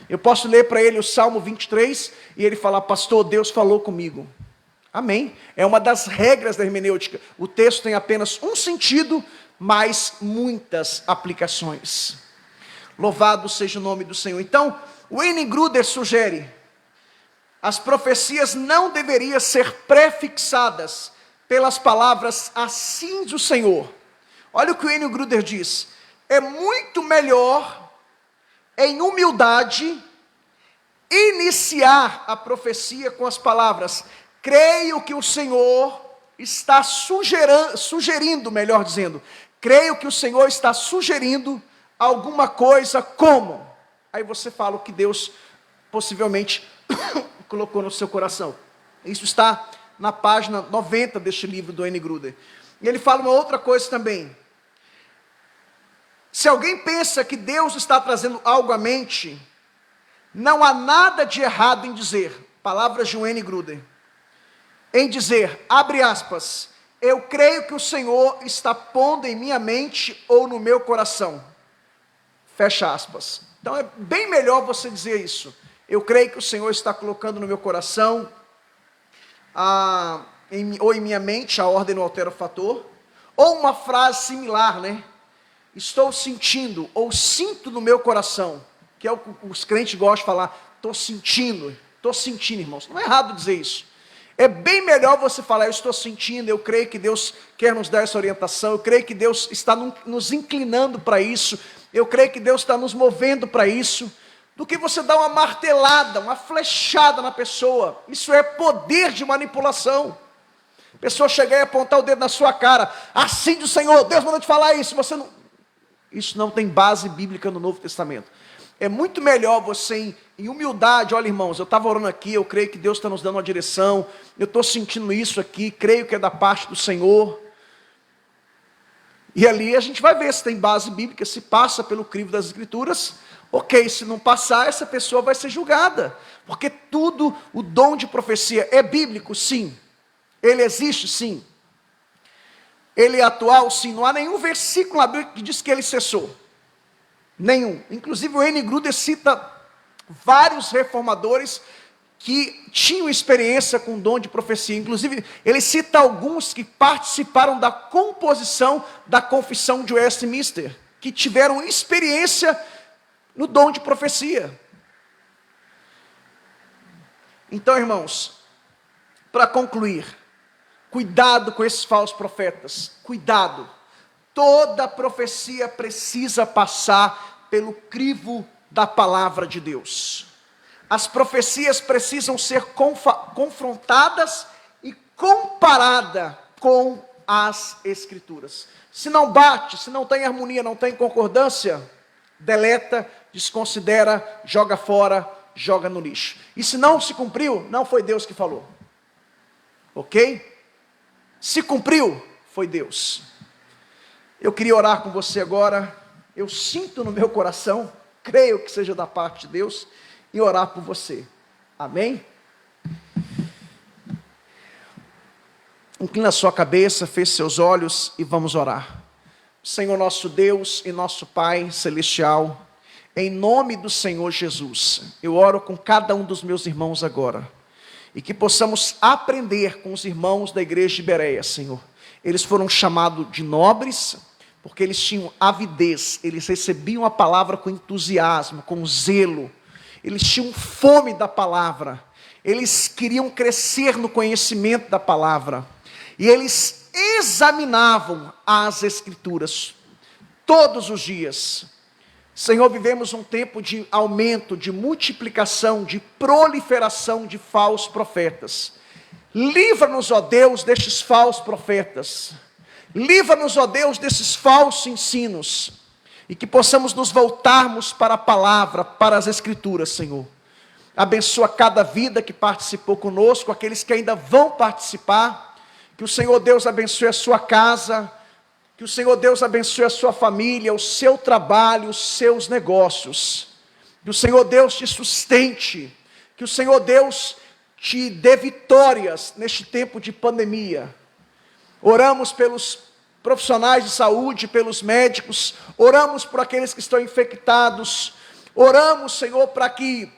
Eu posso ler para ele o Salmo 23 e ele falar, pastor, Deus falou comigo. Amém. É uma das regras da hermenêutica. O texto tem apenas um sentido, mas muitas aplicações. Louvado seja o nome do Senhor. Então, Wayne Grudem sugere, as profecias não deveriam ser prefixadas pelas palavras assim do Senhor. Olha o que o Wayne Grudem diz. É muito melhor, em humildade, iniciar a profecia com as palavras, creio que o Senhor está sugerindo, melhor dizendo, creio que o Senhor está sugerindo alguma coisa como, aí você fala o que Deus possivelmente colocou no seu coração. Isso está na página 90 deste livro do Wayne Grudem. E ele fala uma outra coisa também. Se alguém pensa que Deus está trazendo algo à mente, não há nada de errado em dizer, palavras de Wayne Grudem, em dizer, abre aspas, eu creio que o Senhor está pondo em minha mente ou no meu coração, fecha aspas. Então é bem melhor você dizer isso. Eu creio que o Senhor está colocando no meu coração, ou em minha mente, a ordem não altera o fator, ou uma frase similar, né? Estou sentindo, ou sinto no meu coração, que é o que os crentes gostam de falar, estou sentindo, irmãos. Não é errado dizer isso. É bem melhor você falar, eu estou sentindo, eu creio que Deus quer nos dar essa orientação, eu creio que Deus está nos inclinando para isso, eu creio que Deus está nos movendo para isso, do que você dar uma martelada, uma flechada na pessoa. Isso é poder de manipulação. A pessoa chegar e apontar o dedo na sua cara, assim do Senhor, Deus mandou te falar isso, você não... Isso não tem base bíblica no Novo Testamento. É muito melhor você, em humildade, olha irmãos, eu estava orando aqui, eu creio que Deus está nos dando uma direção, eu estou sentindo isso aqui, creio que é da parte do Senhor. E ali a gente vai ver se tem base bíblica, se passa pelo crivo das Escrituras, ok, se não passar, essa pessoa vai ser julgada. Porque tudo, o dom de profecia é bíblico, sim. Ele existe, sim. Ele é atual, sim. Não há nenhum versículo na Bíblia que diz que ele cessou. Nenhum. Inclusive o N. Gruder cita vários reformadores que tinham experiência com o dom de profecia. Inclusive, ele cita alguns que participaram da composição da Confissão de Westminster, que tiveram experiência no dom de profecia. Então, irmãos, para concluir, cuidado com esses falsos profetas, cuidado. Toda profecia precisa passar pelo crivo da palavra de Deus. As profecias precisam ser confrontadas e comparadas com as Escrituras. Se não bate, se não tem harmonia, não tem concordância, deleta, desconsidera, joga fora, joga no lixo. E se não se cumpriu, não foi Deus que falou. Ok? Se cumpriu, foi Deus. Eu queria orar com você agora. Eu sinto no meu coração, creio que seja da parte de Deus, e orar por você. Amém? Inclina a sua cabeça, feche seus olhos e vamos orar. Senhor nosso Deus e nosso Pai celestial, em nome do Senhor Jesus, eu oro com cada um dos meus irmãos agora, e que possamos aprender com os irmãos da igreja de Bereia, Senhor. Eles foram chamados de nobres, porque eles tinham avidez, eles recebiam a palavra com entusiasmo, com zelo, eles tinham fome da palavra, eles queriam crescer no conhecimento da palavra, e eles examinavam as Escrituras todos os dias. Senhor, vivemos um tempo de aumento, de multiplicação, de proliferação de falsos profetas. Livra-nos, ó Deus, destes falsos profetas. Livra-nos, ó Deus, desses falsos ensinos. E que possamos nos voltarmos para a palavra, para as Escrituras, Senhor. Abençoa cada vida que participou conosco, aqueles que ainda vão participar. Que o Senhor Deus abençoe a sua casa. Que o Senhor Deus abençoe a sua família, o seu trabalho, os seus negócios. Que o Senhor Deus te sustente. Que o Senhor Deus te dê vitórias neste tempo de pandemia. Oramos pelos profissionais de saúde, pelos médicos. Oramos por aqueles que estão infectados. Oramos, Senhor, para que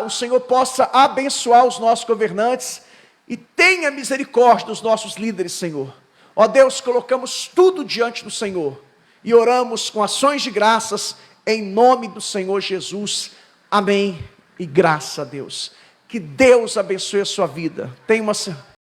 o Senhor possa abençoar os nossos governantes. E tenha misericórdia dos nossos líderes, Senhor. Ó Deus, colocamos tudo diante do Senhor e oramos com ações de graças em nome do Senhor Jesus. Amém e graças a Deus. Que Deus abençoe a sua vida. Tenha uma